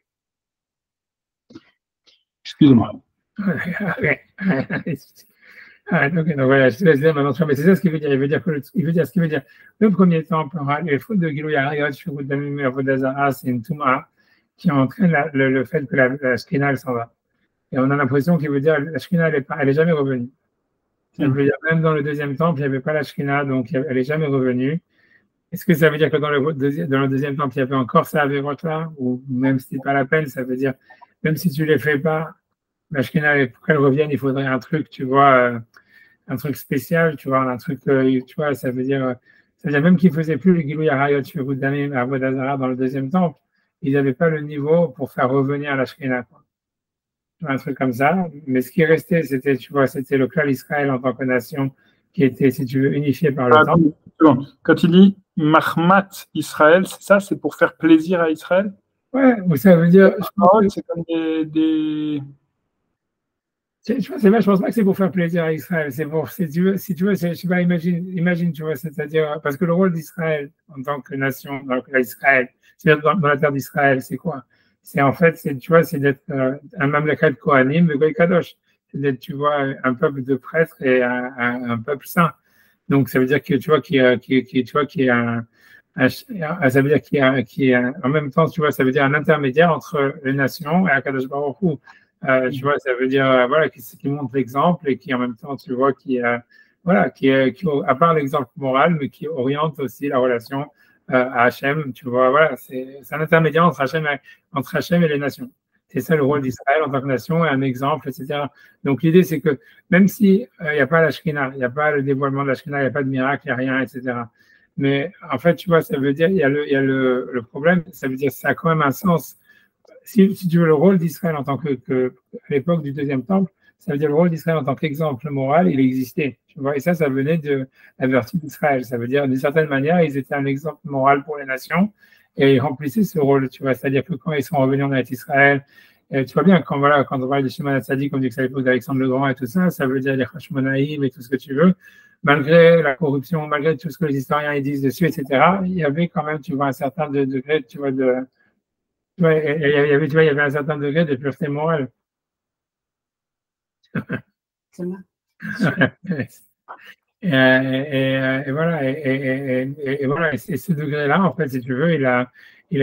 Excuse-moi. Donc voilà, je te laisse dire maintenant. Mais c'est ça ce qu'il veut dire. Il veut dire ce qu'il veut dire. Le premier temple, les fautes de Gilou Yarayot, c'est une Touma qui entraîne le fait que la Shekhinah s'en va. Et on a l'impression qu'il veut dire la Shekhinah, elle est jamais revenue. Ça veut dire même dans le deuxième temple, il n'y avait pas la Shekhinah, donc elle n'est jamais revenue. Est-ce que ça veut dire que dans le deuxième temple, il y avait encore ça avec là, ou même si ce n'est pas la peine, ça veut dire, même si tu ne les fais pas, la Shekhinah, pour qu'elle revienne, il faudrait un truc, tu vois, un truc spécial, tu vois, un truc, tu vois, ça veut dire même qu'ils ne faisaient plus le Gilou Yarayot Shvirut Damim à Avodat Zarah dans le deuxième temple, ils n'avaient pas le niveau pour faire revenir la Shekhinah, quoi. Un truc comme ça, mais ce qui restait, c'était, tu vois, c'était le clan d'Israël en tant que nation qui était, si tu veux, unifié par le temps. Quand il dit Mahmat Israël, c'est ça, c'est pour faire plaisir à Israël? Ouais, ou ça veut dire. C'est comme des. Je pense pas que c'est pour faire plaisir à Israël. C'est pour, si tu veux, je sais pas, imagine, tu vois, c'est-à-dire, parce que le rôle d'Israël en tant que nation, donc Israël, c'est-à-dire dans la terre d'Israël, c'est quoi? C'est en fait, tu vois, c'est d'être un mamlakat Kohanim, le Goy Kadosh. C'est d'être, tu vois, un peuple de prêtres et un peuple saint. Donc, ça veut dire que, tu vois, tu vois, qui est ça veut dire qu'il y a, en même temps, tu vois, ça veut dire un intermédiaire entre les nations et Akadosh Baruch Hu. Tu vois, ça veut dire, voilà, qui montre l'exemple et qui, en même temps, tu vois, voilà, qui, à part l'exemple moral, mais qui oriente aussi la relation à Hachem. Tu vois, voilà, c'est un intermédiaire entre Hachem et les nations. C'est ça le rôle d'Israël en tant que nation et un exemple, etc. Donc l'idée, c'est que même si il n'y a pas la Shrina, il n'y a pas le dévoilement de la Shrina, il n'y a pas de miracle, il n'y a rien, etc. Mais en fait, tu vois, ça veut dire, il y a le problème, ça veut dire que ça a quand même un sens. Si tu veux, le rôle d'Israël en tant à l'époque du deuxième temple, ça veut dire le rôle d'Israël en tant qu'exemple moral, il existait. Tu vois, et ça venait de la vertu d'Israël. Ça veut dire, d'une certaine manière, ils étaient un exemple moral pour les nations et ils remplissaient ce rôle. Tu vois, c'est-à-dire que quand ils sont revenus en Israël, tu vois bien, quand on parle de Shimon HaTzadik, comme dit que c'est à l'époque d'Alexandre le Grand et tout ça, ça veut dire les Hashmonaïm et tout ce que tu veux. Malgré la corruption, malgré tout ce que les historiens ils disent dessus, etc., il y avait quand même, tu vois, un certain degré, tu vois, il y avait un certain degré de pureté morale. C'est vrai. Et voilà, et voilà, et ce degré-là, en fait, si tu veux, il a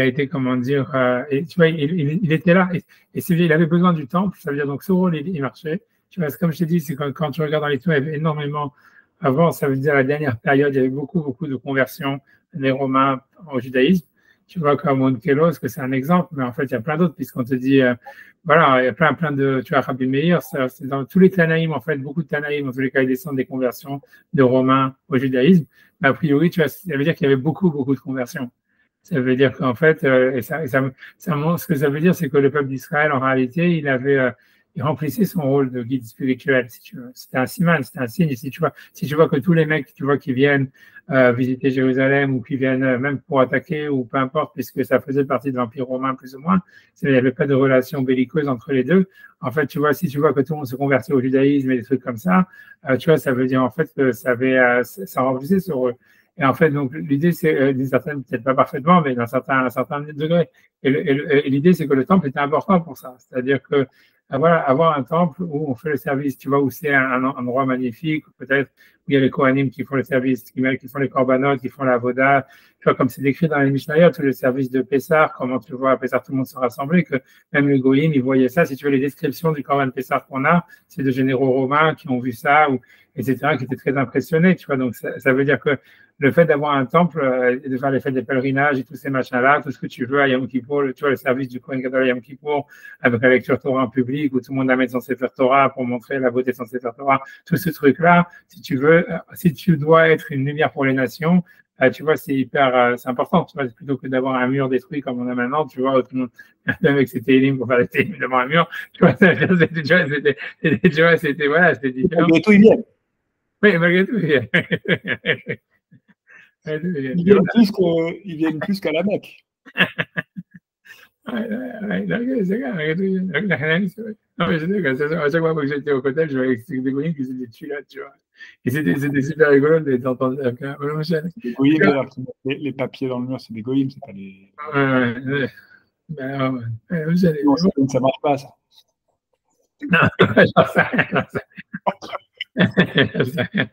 été, comment dire, et tu vois, il était là, et il avait besoin du temple, ça veut dire, donc ce rôle, il marchait. Tu vois, comme je t'ai dit, c'est quand tu regardes dans l'histoire, il y avait énormément, avant, ça veut dire la dernière période, il y avait beaucoup de conversions des Romains au judaïsme. Tu vois, comme Onkelos, que c'est un exemple, mais en fait, il y a plein d'autres, puisqu'on te dit, voilà, il y a plein de, tu vois, Rabbi Meir, c'est dans tous les Tanaïm, en fait, beaucoup de Tanaïm, en tous les cas, ils descendent des conversions de Romains au judaïsme. Mais a priori, tu vois, ça veut dire qu'il y avait beaucoup de conversions. Ça veut dire qu'en fait, ce que ça veut dire, c'est que le peuple d'Israël, en réalité, il remplissait son rôle de guide spirituel, si tu veux. C'était un siman, c'était un signe. Si tu vois que tous les mecs, tu vois, qui viennent visiter Jérusalem ou qui viennent même pour attaquer ou peu importe, puisque ça faisait partie de l'Empire romain plus ou moins, il n'y avait pas de relation belliqueuse entre les deux. En fait, tu vois, si tu vois que tout le monde se convertit au judaïsme et des trucs comme ça, tu vois, ça veut dire en fait que ça remplissait ce rôle. Et en fait, donc, l'idée, c'est d'une certaine, peut-être pas parfaitement, mais d'un certain degré. Et l'idée, c'est que le temple était important pour ça. C'est-à-dire que, voilà, avoir un temple où on fait le service, tu vois, où c'est un endroit magnifique, peut-être où il y a les Kohanim qui font le service, qui font les Korbanot, qui font la Voda. Tu vois, comme c'est décrit dans les Mishnayot, tous les services de Pessah, comment tu vois, à Pessah, tout le monde se rassemblait, que même les Goïm, ils voyaient ça. Si tu veux, les descriptions du Korban Pessah qu'on a, c'est de généraux romains qui ont vu ça, ou, etc., qui étaient très impressionnés, tu vois. Donc, ça veut dire que le fait d'avoir un temple, de faire les fêtes des pèlerinages et tous ces machins-là, tout ce que tu veux à Yom Kippour, tu vois, le service du Kohen Gadol à Yom Kippour, avec la lecture Torah en public, où tout le monde amène son Sefer Torah pour montrer la beauté de son Sefer Torah, tout ce truc-là, si tu veux, si tu dois être une lumière pour les nations, tu vois, c'est hyper, c'est important, tu vois, plutôt que d'avoir un mur détruit comme on a maintenant, tu vois, tout le monde, avec ses télim pour faire des télim devant un mur, tu vois, c'était, voilà, c'était différent. Malgré tout, ils viennent. Oui, malgré tout, ils viennent. Ils viennent plus qu'à la Mecque. Non, mais je sais que à chaque fois que j'étais au hôtel, je voyais des goyim qui étaient dessus là, tu vois. Et c'était super rigolo d'entendre ça. Les goyim, d'ailleurs, qui mettent les papiers dans le mur, c'est des goyim, c'est pas des. Non, ça marche pas, ça. Non, j'en sais rien.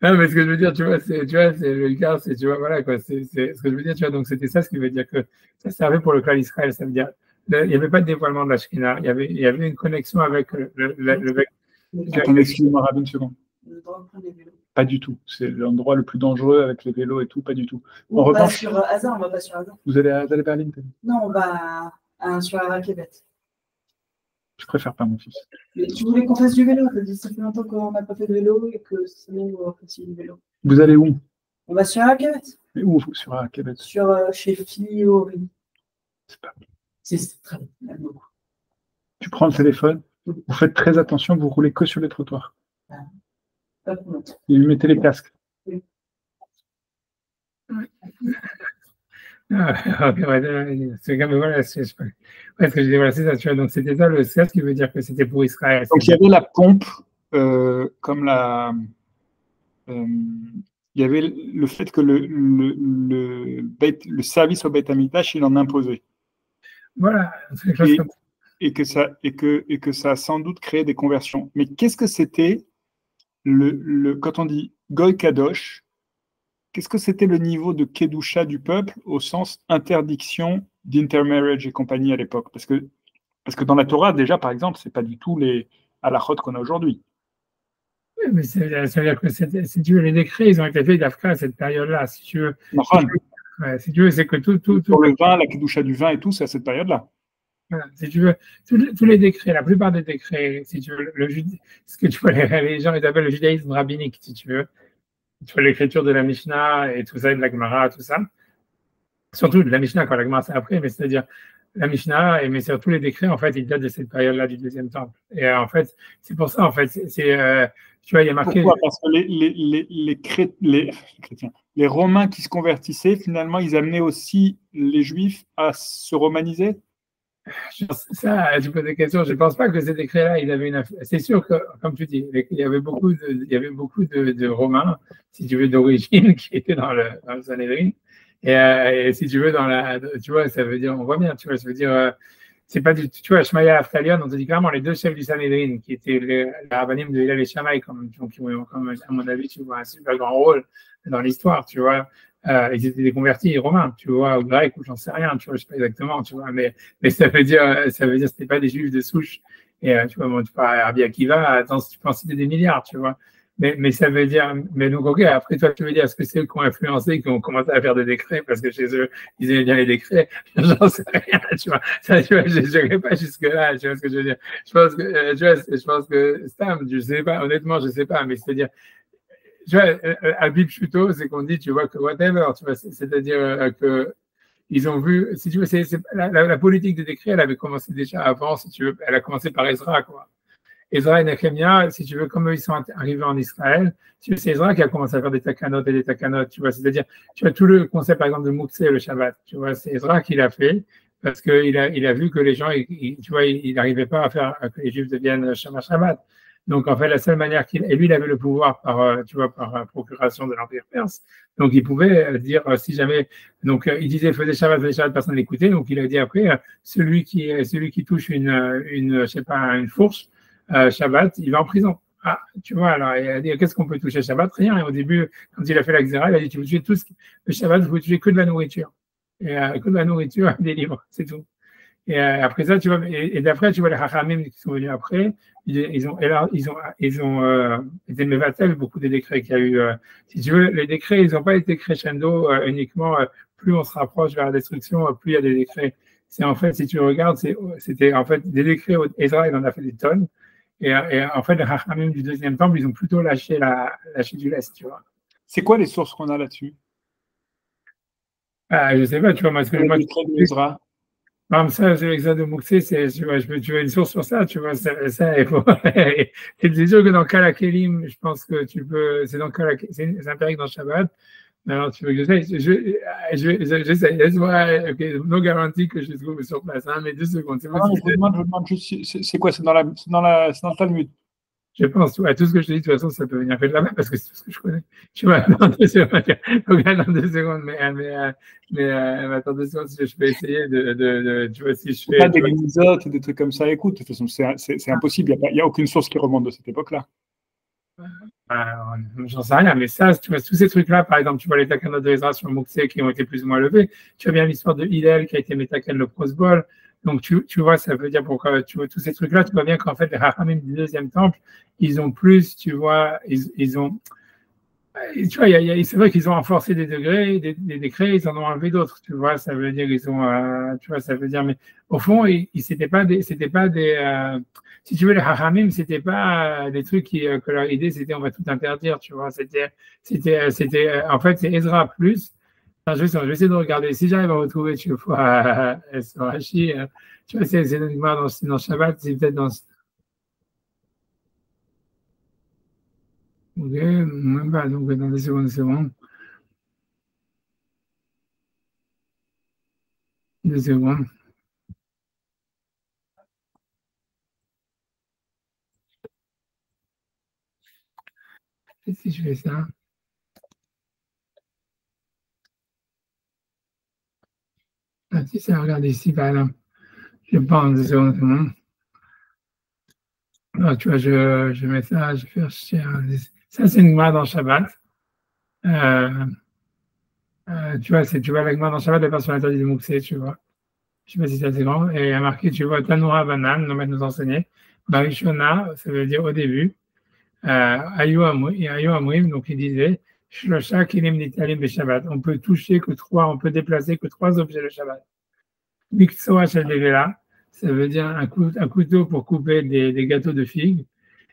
Non, mais ce que je veux dire, tu vois, c'est le cas, tu vois, voilà, quoi, c'est ce que je veux dire, tu vois, donc c'était ça, ce qui veut dire que ça servait pour le clan d'Israël, ça veut dire, il n'y avait pas de dévoilement de la Shekinah, il y avait une connexion avec le Attendez, excusez-moi, Rabbi, une seconde. Le droit de prendre des vélos. Pas du tout. C'est l'endroit le plus dangereux avec les vélos et tout, pas du tout. On va sur Hazard, on va pas sur Hazard. Vous allez à Berlin, non, on va sur Québec. Je préfère pas, mon fils. Mais tu voulais qu'on fasse du vélo, t'as dit ça fait longtemps qu'on n'a pas fait de vélo et que c'est bon, on va faire du vélo. Vous allez où? On va sur Québec. Mais où sur Québec? Chez Fiori. C'est pas bon. C'est très bien. Tu prends le téléphone, vous faites très attention, vous roulez que sur les trottoirs. Pas pour longtemps. Et vous mettez les casques. Oui. Ah, ok, ouais, c'est comme, voilà, ouais, ce que je dis, voilà, c'est ça, tu vois, donc c'était ça, c'est ça ce qui veut dire que c'était pour Israël. Donc il y avait la pompe, comme euh, il y avait le fait que le service au Beit Hamikdash, il en imposait. Voilà, c'est quelque chose Et, comme ça. et que ça a sans doute créé des conversions. Mais qu'est-ce que c'était quand on dit Goy Kadosh, qu'est-ce que c'était le niveau de Kedusha du peuple au sens interdiction d'intermarriage et compagnie à l'époque? Parce que dans la Torah, déjà, par exemple, c'est pas du tout les halachot qu'on a aujourd'hui. Oui, mais ça veut dire que si tu veux, les décrets, ils ont été faits d'Afka à cette période-là. Si tu veux, Nachon. ouais, si tu veux, c'est que tout, Pour le vin, la Kedusha du vin et tout, c'est à cette période-là. voilà, si tu veux, tous les décrets, la plupart des décrets, si tu veux, ce que tu vois, les gens ils appellent le judaïsme rabbinique, si tu veux. Tu vois l'écriture de la Mishnah et tout ça, et de la Gemara, tout ça. Surtout de la Mishnah, quand la Gemara c'est après, mais c'est-à-dire la Mishnah, mais surtout les décrets, en fait, ils datent de cette période-là du deuxième temple. Et en fait, c'est pour ça, en fait, tu vois, il y a marqué. Pourquoi? Parce que les chrétiens, les Romains qui se convertissaient, finalement, ils amenaient aussi les Juifs à se romaniser. Ça, tu poses des questions. Je ne pense pas que ces décrets-là, ils avaient une. C'est sûr que, comme tu dis, il y avait beaucoup de Romains, si tu veux, d'origine, qui étaient dans le Sanhédrin. Et si tu veux, tu vois, ça veut dire, on voit bien, tu vois, ça veut dire, c'est pas du tout, tu vois, Shmaya et Aftalion, on te dit clairement, les deux chefs du Sanhédrin, qui étaient les rabbinim de Hillel et Shammai, qui ont, comme, à mon avis, tu vois, un super grand rôle dans l'histoire, tu vois. Ils étaient des convertis romains, tu vois, ou grecs, ou j'en sais rien, tu vois, je sais pas exactement, tu vois, mais ça veut dire, c'était pas des juifs de souche. Et tu vois, bon, tu parles à Rabbi Akiva, attends, tu peux en citer des milliards, tu vois. Mais ça veut dire, mais donc, ok, après toi, tu veux dire, est-ce que c'est eux qui ont influencé, qui ont commencé à faire des décrets, parce que chez eux, ils aimaient bien les décrets, j'en sais rien, tu vois. Ça, tu vois, je n'irai pas jusque-là, tu vois ce que je veux dire. Je pense que, Stam, je sais pas, honnêtement, je sais pas, mais c'est-à-dire, tu vois, Habib Chuto, c'est qu'on dit, tu vois, que whatever, tu vois, c'est-à-dire que ils ont vu, si tu veux, la politique des décrets, elle avait commencé déjà avant, si tu veux, elle a commencé par Ezra, quoi. Ezra et Nehemiah, si tu veux, comme eux, ils sont arrivés en Israël, tu veux, c'est Ezra qui a commencé à faire des takanot et des takanot, tu vois, c'est-à-dire, tu vois, tout le concept, par exemple, de Mouksé, le Shabbat, tu vois, c'est Ezra qui l'a fait, parce qu'il a vu que les gens, tu vois, il n'arrivait pas à faire que les Juifs deviennent Shabbat. Donc, en fait, la seule manière et lui, il avait le pouvoir tu vois, par procuration de l'Empire perse. Donc, il pouvait dire, si jamais, donc, il disait, faisait Shabbat, personne n'écoutait. Donc, il a dit après, celui qui touche je sais pas, une fourche, Shabbat, il va en prison. Ah, tu vois, alors, il a dit, qu'est-ce qu'on peut toucher Shabbat? Rien. Et au début, quand il a fait la Xéra, il a dit, tu peux toucher le Shabbat, vous pouvez toucher que de la nourriture. Et que de la nourriture, des livres, c'est tout. Et après ça, tu vois, et d'après, tu vois, les Hachamim qui sont venus après, ils ont été mévatel beaucoup des décrets qu'il y a eu. Si tu veux, les décrets, ils n'ont pas été crescendo uniquement. Plus on se rapproche vers la destruction, plus il y a des décrets. C'est en fait, si tu regardes, c'était en fait des décrets. Ezra, il en a fait des tonnes. Et en fait, les Hachamim du deuxième temple, ils ont plutôt lâché du lest, tu vois. C'est quoi les sources qu'on a là-dessus? Je sais pas, tu vois, Les décrets de Ezra. comme ça, sur l'exode de Mouxé, tu veux une source sur ça, tu vois, il faut. Et c'est sûr que dans Kalakelim, je pense que tu peux, c'est dans c'est un période dans Shabbat. Alors, tu veux que j'essaie? J'essaie. Laisse-moi, ok, no garantie que je trouve sur place, hein, mais 2 secondes. Non, je vous demande juste, c'est quoi? C'est dans le Talmud. Je pense, ouais, tout ce que je te dis, de toute façon, ça peut venir que de là-bas parce que c'est tout ce que je connais. Tu vois, dans 2 secondes, donc, dans 2 secondes, attends 2 secondes, si je peux essayer tu vois, si je fais. Pas des Genizotes, des trucs comme ça. Écoute, de toute façon, c'est impossible. Il n'y a aucune source qui remonte de cette époque-là. J'en sais rien, mais ça, tu vois, tous ces trucs-là, par exemple, tu vois les takanot de Ezra sur Mouxé qui ont été plus ou moins levés. Tu vois bien l'histoire de Hillel qui a été métaken le prosbol. Donc, tu vois, ça veut dire pourquoi, tu vois, tous ces trucs-là, tu vois bien qu'en fait, les Hachamim du deuxième temple, ils ont plus, tu vois, ils ont, tu vois, c'est vrai qu'ils ont renforcé des degrés, des décrets, ils en ont enlevé d'autres, tu vois, ça veut dire qu'ils ont, tu vois, ça veut dire, mais au fond, c'était pas des, si tu veux, les hachamim, c'était pas des trucs que leur idée, c'était on va tout interdire, tu vois, en fait, c'est Ezra plus. Attends, je vais essayer de regarder, si j'arrive à retrouver, tu vois, sur Rashi, tu vois, c'est dans Shabbat, c'est peut-être dans, ok, même pas, donc dans des secondes, c'est bon. 2 secondes. Et si je fais ça. Ah, si ça, regarde ici, par exemple. Je pense 2 secondes. Alors, tu vois, je mets ça, je fais ça, c'est une Gemara dans Shabbat. Tu vois la Gemara dans Shabbat, elle passe sur l'interdit de Mouxé, tu vois. Je ne sais pas si c'est assez grand. Et il y a marqué, tu vois, Tanoura Banan, nos maîtres nous enseigner. Barishona, ça veut dire au début. Ayu Amrim, donc il disait, Shlosha Kilim Nitalim be Shabbat. On peut toucher que 3, on peut déplacer que 3 objets le Shabbat. Miksoa Shel Devela, ça veut dire un couteau pour couper des gâteaux de figues.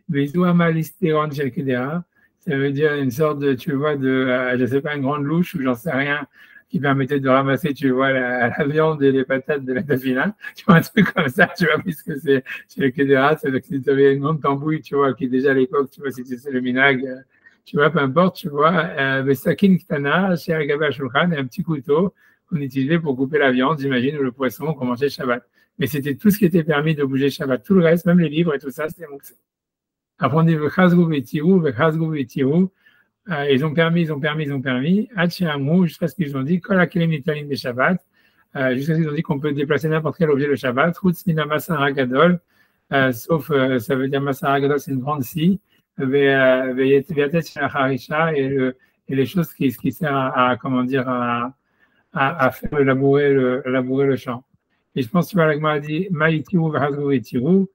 Bezouama Listeron Shel Kedera, ça veut dire une sorte de, tu vois, je sais pas, une grande louche ou j'en sais rien, qui permettait de ramasser, tu vois, la viande et les patates de la tafina. Tu vois, un truc comme ça, tu vois, puisque c'est chez le Kedera, c'est-à-dire que si tu avais une grande tambouille, tu vois, qui est déjà à l'époque, tu vois, si c'est le minag, tu vois, peu importe, tu vois, Sakin Ktana, chez Agaba Shulchan, et un petit couteau qu'on utilisait pour couper la viande, j'imagine, ou le poisson qu'on mangeait Shabbat. Mais c'était tout ce qui était permis de bouger Shabbat. Tout le reste, même les livres et tout ça, c'était Mouxé. Après, on dit Vechazgou Vetirou, ils ont permis, Hachiamou, jusqu'à ce qu'ils ont dit, Kol Akelim Nitalim des Shabbat, jusqu'à ce qu'ils ont dit qu'on peut déplacer n'importe quel objet le Shabbat, Chutz Mina Masara Gadol, sauf, ça veut dire Masara Gadol, c'est une grande scie, Veyatet Harisha, et les choses qui servent comment dire, à faire labourer le champ. Et je pense, tu vois, la Gemara dit, Maïtirou Vechazgou Vetirou.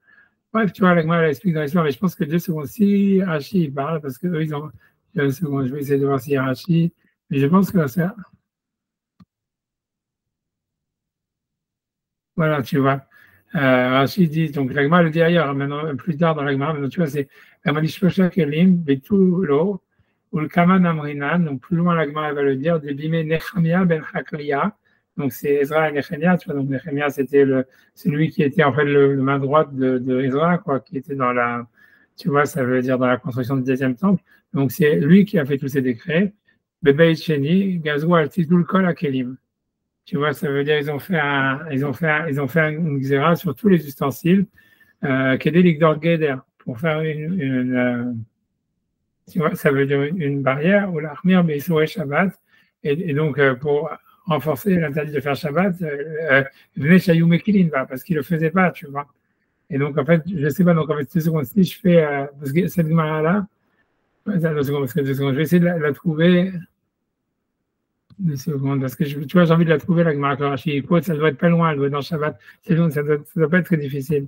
Bref, tu vois, elle explique dans l'histoire, mais je pense que 2 secondes, si Rashi parle, parce qu'eux, ils ont 2 secondes, je vais essayer de voir si Rashi, mais je pense que c'est. Voilà, tu vois. Rashi dit, donc l'agma le dit ailleurs, maintenant, plus tard dans l'agma, maintenant, tu vois, c'est Ramalishposha Kelim, Betulo, ou le Kaman Amrinan, donc plus loin l'agma, elle va le dire, de Bime Nechemia ben Haklia, donc c'est Ezra et Nechemia, tu vois, donc Nechemia, c'était celui qui était en fait le main droite de Ezra, quoi, qui était dans la, tu vois, ça veut dire dans la construction du 10e temple. Donc c'est lui qui a fait tous ces décrets. Bebe Cheni, Gazou Altidul Kol Akelim. Tu vois, ça veut dire ils ont fait une xéra sur tous les ustensiles, Kedelik Dorgeder, pour faire tu vois, ça veut dire une barrière, ou l'armir Beisoué Shabbat, et donc pour renforcer l'interdit de faire Shabbat, venez Shayou Mekilin, parce qu'il ne le faisait pas, tu vois. Et donc, en fait, je ne sais pas, donc en fait, 2 secondes, si je fais, parce que cette Gemara-là, 2 secondes, parce que 2 secondes, je vais essayer de la trouver. 2 secondes, parce que tu vois, j'ai envie de la trouver, la Gemara Rashi. Ça doit être pas loin, elle doit être dans Shabbat. Ça doit pas être très difficile.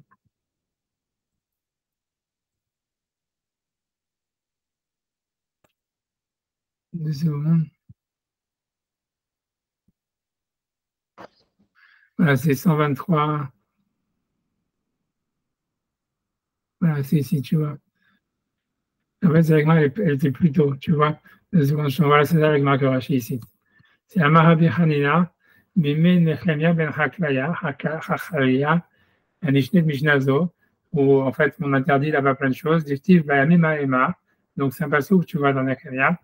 2 secondes. Voilà, c'est 123. Voilà, c'est ici, tu vois. En fait, c'est la Gemara, elle était plus tôt, tu vois. 2 secondes, voilà, c'est ça la Gemara Rashi ici. C'est Amarabi Hanina, Bime Nechemia ben Haklaya, Hachalaya, un Ishnet Mishnazo, où en fait on interdit là-bas plein de choses. Dictive Bayamima Ema, donc c'est un passage que tu vois dans Nechemia,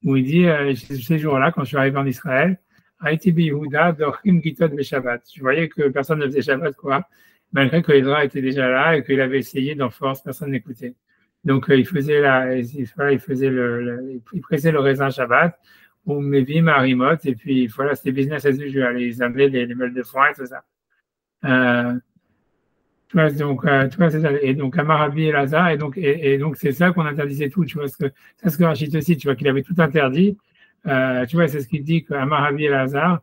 où il dit ces jours-là, quand je suis arrivé en Israël, Haïti Yehuda, Dorchim Gitot Shabbat. Je voyais que personne ne faisait Shabbat, quoi, malgré que Ezra était déjà là et qu'il avait essayé d'en force, personne n'écoutait. Donc il faisait il pressait le raisin Shabbat, ou Mevim Harimot, et puis voilà, c'était business as usual. Ils amenaient les meules de foin et tout ça. Tu vois, donc, c'est ça. Et donc, Amarabi et Lazare, et donc, c'est ça qu'on interdisait tout. Tu vois, c'est ce que Rachid aussi, tu vois, qu'il avait tout interdit. Tu vois, c'est ce qu'il dit qu'Amarabi et Lazare,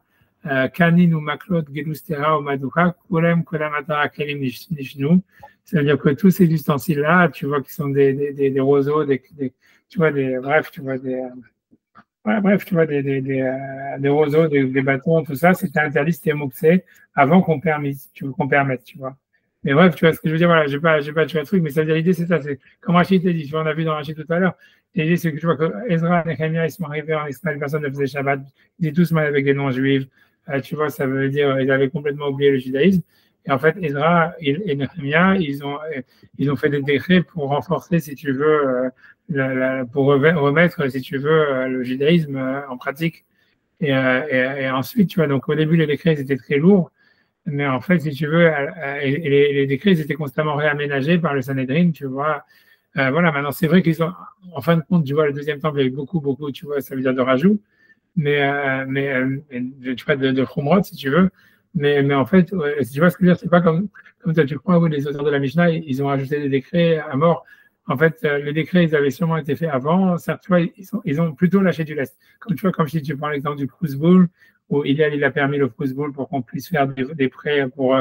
Kanin ou Maklot, Gelustera ou Maduka, Kolem, Kolamata, Kelim, Nishnu. C'est-à-dire que tous ces ustensiles-là, tu vois, qui sont des roseaux, tu vois, bref, tu vois, des roseaux, des bâtons, tout ça, c'était interdit, c'était moxé, avant qu'on permette, tu vois. Mais bref, tu vois ce que je veux dire, voilà, j'ai pas tué un truc, mais ça veut dire l'idée, c'est ça, c'est comme Rachid t'a dit, tu vois, on a vu dans Rachid tout à l'heure, l'idée, c'est que tu vois que Ezra et Nehemia, ils sont arrivés en Israël, personne ne faisait Shabbat, ils étaient tous mal avec des non-juifs, tu vois, ça veut dire, ils avaient complètement oublié le judaïsme, et en fait, Ezra et Nehemia, ils ont fait des décrets pour renforcer, si tu veux, pour remettre, si tu veux, le judaïsme en pratique. Et ensuite, tu vois, donc au début, les décrets étaient très lourds. Mais en fait, si tu veux, les décrets ils étaient constamment réaménagés par le Sanhédrin, tu vois. Voilà, maintenant, c'est vrai qu'ils ont, en fin de compte, tu vois, le deuxième temple, il y a eu beaucoup, tu vois, ça veut dire de rajout, tu vois, de Khumrot, si tu veux. Mais en fait, tu vois ce que je veux dire, c'est pas comme toi, tu crois, oui, les auteurs de la Mishnah, ils ont ajouté des décrets à mort. En fait, les décrets, ils avaient sûrement été faits avant. Certes, tu vois, ils ont plutôt lâché du lest. Comme tu vois, comme si tu prends l'exemple du Kruzboul, où il a permis le Kruzboul pour qu'on puisse faire des prêts pour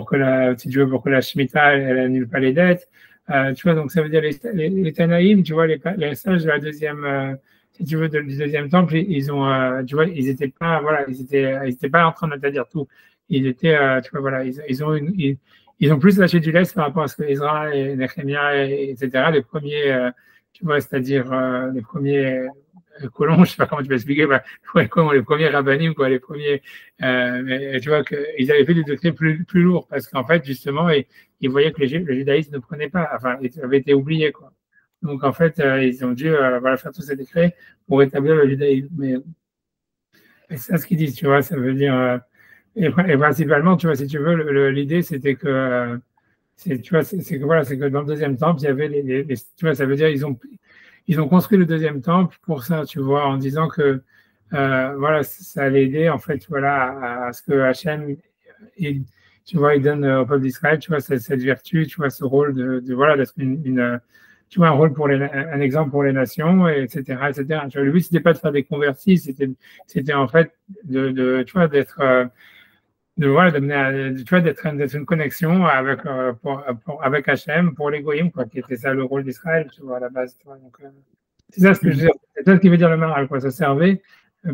que si tu veux, pour que la Shemitah, elle annule pas les dettes. Tu vois, donc ça veut dire les Tanaïm, tu vois, les sages de la deuxième, si tu veux, du deuxième temple, ils ont, tu vois, ils étaient pas, voilà, ils étaient pas en train de dire tout. Ils étaient, tu vois, voilà, ils ont plus lâché du lest par rapport à ce que Ezra et Nehemiah, etc., les premiers, tu vois, c'est-à-dire les premiers colons, je sais pas comment tu peux expliquer, bah, ouais, les premiers rabbinim, quoi, les premiers, mais tu vois qu'ils avaient fait des décrets plus lourds parce qu'en fait, justement, ils voyaient que le judaïsme ne prenait pas, enfin, il avait été oublié, quoi. Donc, en fait, ils ont dû voilà, faire tous ces décrets pour établir le judaïsme. Mais c'est ça ce qu'ils disent, tu vois, ça veut dire, et principalement, tu vois, si tu veux, l'idée, c'était que, tu vois, c'est que voilà, c'est que dans le deuxième temple, il y avait tu vois, ça veut dire ils ont construit le deuxième temple pour ça, tu vois, en disant que voilà, ça allait aider en fait, voilà, à ce que Hachem, tu vois, il donne au peuple d'Israël, tu vois, cette vertu, tu vois, ce rôle voilà, d'être tu vois, un rôle un exemple pour les nations, etc., etc. Tu vois, le but c'était pas de faire des convertis, c'était en fait tu vois, d'être voilà, tu vois, d'être une connexion avec, avec Hachem pour les goyim, quoi, qui était ça le rôle d'Israël, tu vois, à la base. Tu vois, donc, c'est ça ce que je veux dire. C'est ça ce qui veut dire le maral, quoi. Ça servait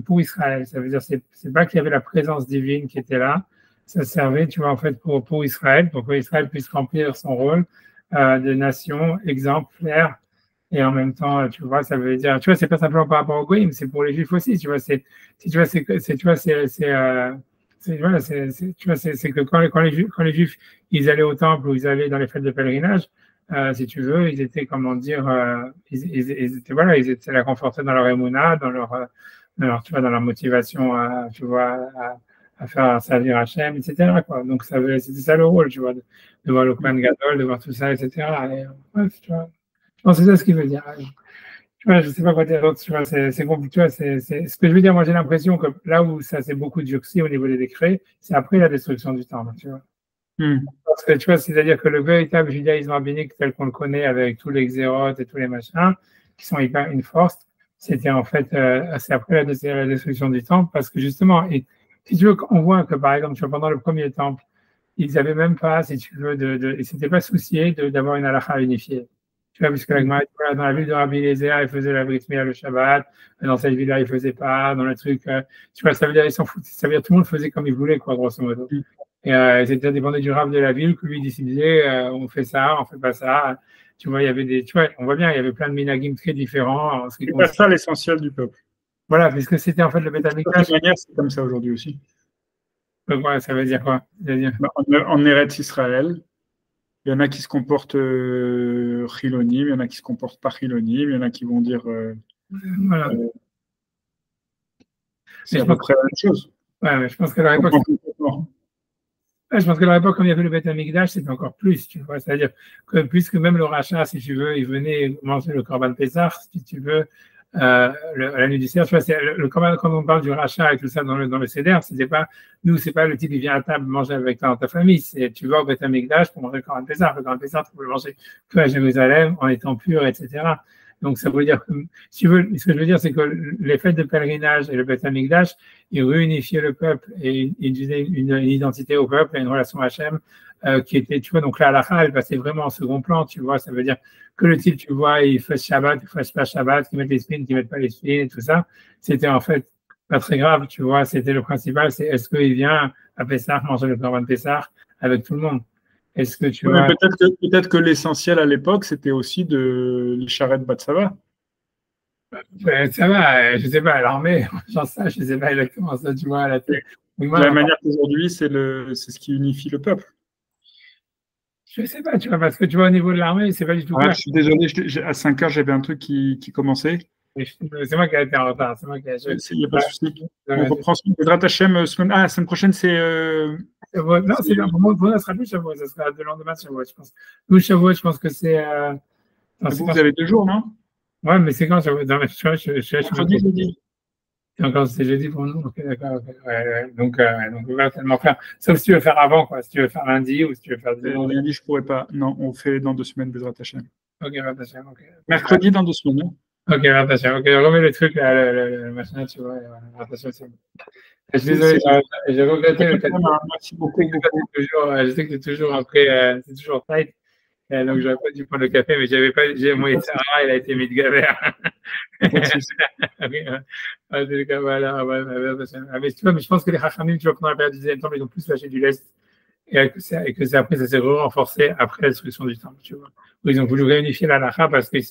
pour Israël. Ça veut dire, c'est pas qu'il y avait la présence divine qui était là. Ça servait, tu vois, en fait, pour Israël, pour que Israël puisse remplir son rôle de nation exemplaire. Et en même temps, tu vois, ça veut dire, tu vois, c'est pas simplement par rapport aux goyim, c'est pour les juifs aussi, tu vois, tu vois, tu vois, c'est que quand les Juifs, ils allaient au temple ou ils allaient dans les fêtes de pèlerinage, si tu veux, ils étaient, comment dire, ils étaient, voilà, ils étaient là confortés dans leur émouna, tu vois, dans leur motivation, tu vois, à faire servir Hachem, etc., quoi. Donc, c'était ça le rôle, tu vois, de voir le Kohen Gadol, de voir tout ça, etc. Et, bref, tu vois, je pense que c'est ça ce qu'il veut dire. Tu vois, je sais pas quoi dire d'autre, tu vois, c'est compliqué, tu vois, ce que je veux dire, moi j'ai l'impression que là où ça s'est beaucoup durci au niveau des décrets, c'est après la destruction du temple, tu vois. Parce que tu vois, c'est-à-dire que le véritable judaïsme rabbinique tel qu'on le connaît avec tous les xérotes et tous les machins, qui sont hyper une force, c'était en fait, c'est après la destruction du temple, parce que justement, et, si tu veux, on voit que par exemple, tu vois, pendant le premier temple, ils n'avaient même pas, si tu veux, ils s'étaient pas souciés d'avoir une halakha unifiée. Tu vois, puisque dans la ville de Rabbi Eliezer, ils faisaient la Brit Mila le Shabbat, dans cette ville-là, ils ne faisaient pas, dans le truc, tu vois, ça veut dire, ils s'en foutent, ça veut dire, tout le monde faisait comme il voulait, quoi, grosso modo. Et c'était dépendait du rab de la ville que lui décidait, on fait ça, on fait pas ça. Tu vois, il y avait tu vois, on voit bien, il y avait plein de minagim très différents. C'est pas ça l'essentiel du peuple. Voilà, puisque c'était en fait le Beth Amikdash. De toute manière, c'est comme ça aujourd'hui aussi. Donc, ouais, ça veut dire quoi? En Eretz Israël, il y en a qui se comportent chilonim, il y en a qui se comportent pas chilonim, il y en a qui vont dire voilà. c'est à peu près la même chose. Ouais, mais je pense que la réponse. Je pense que la réponse, comme il y avait le Beth Amikdash, c'était encore plus, tu vois. C'est-à-dire que puisque même le rachat, si tu veux, il venait manger le Korban Pessah, si tu veux, la nuit du Seder, tu vois, le Korban, quand on parle du rachat et tout ça dans le Seder, c'est pas le type qui vient à table manger avec toi dans ta famille, c'est tu vas au Beth Amikdash pour manger le Korban Pessah. Le Korban Pessah, tu peux le manger que à Jérusalem, en étant pur, etc. Donc, ça veut dire que, si tu veux, ce que je veux dire, c'est que les fêtes de pèlerinage et le Beth Amikdash, ils réunifiaient le peuple et ils donnaient une identité au peuple et une relation à Hachem qui était, tu vois, donc la halakha, elle passait vraiment en second plan, tu vois, ça veut dire que le type, tu vois, il fasse Shabbat, il fasse pas Shabbat, qu'il mette les spins, qu'il mette pas les spins et tout ça, c'était en fait pas très grave, tu vois, c'était le principal, c'est est-ce qu'il vient à Pessah manger le Korban Pessah avec tout le monde? Est-ce que tu vois... Peut-être que l'essentiel à l'époque, c'était aussi de les charrettes Batsava. Ben, ça va, je sais pas, l'armée, j'en sais, je sais pas exactement ça, tu vois. De la manière qu'aujourd'hui, c'est ce qui unifie le peuple. Je sais pas, tu vois, parce que tu vois, au niveau de l'armée, c'est pas du tout clair. Je suis désolé, à 5 heures, j'avais un truc qui commençait. C'est moi qui ai été en retard, c'est moi qui ai... Il n'y a pas de souci. On reprend Bezrat Hashem. La semaine prochaine, c'est Shavuot. Non, c'est un moment, ça sera plus Shavuot, ça sera le lendemain de Shavuot, je pense. Nous, Shavuot, je pense que c'est. Vous avez 2 jours, non? Ouais, mais c'est quand Shavuot? Non, mais Mercredi, jeudi. Encore, c'est jeudi pour nous. Ok, d'accord. Okay. Ouais. Donc, on va tellement faire. Sauf si tu veux faire avant, quoi. Si tu veux faire lundi ou si tu veux faire dimanche. Lundi, je pourrais pas. Non, on fait dans 2 semaines, Bezrat Hashem. Ok, Hashem, ok. Mercredi, dans 2 semaines. Hein. Ok, Hashem, ok. Je remets le truc, là, le machin, tu vois. Hashem, c'est bon. Je suis désolé, j'ai regretté le cas. Merci beaucoup. Je sais que c'est toujours après, c'est toujours tight. Donc, j'aurais pas dû prendre le café, mais j'avais pas, mon Sarah, il a été mis de gavert. Mais tu vois, mais je pense que les Hachamim, tu vois, pendant la période du deuxième temple, ils ont plus lâché du lest. Et que c'est après, ça s'est renforcé après la destruction du temple, tu vois. Où ils ont voulu réunifier la halakha parce qu'il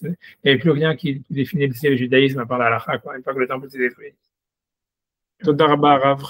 n'y avait plus rien qui définissait le judaïsme à part la halakha, quoi, une fois que le temple s'est détruit. Toda rabba, Rav.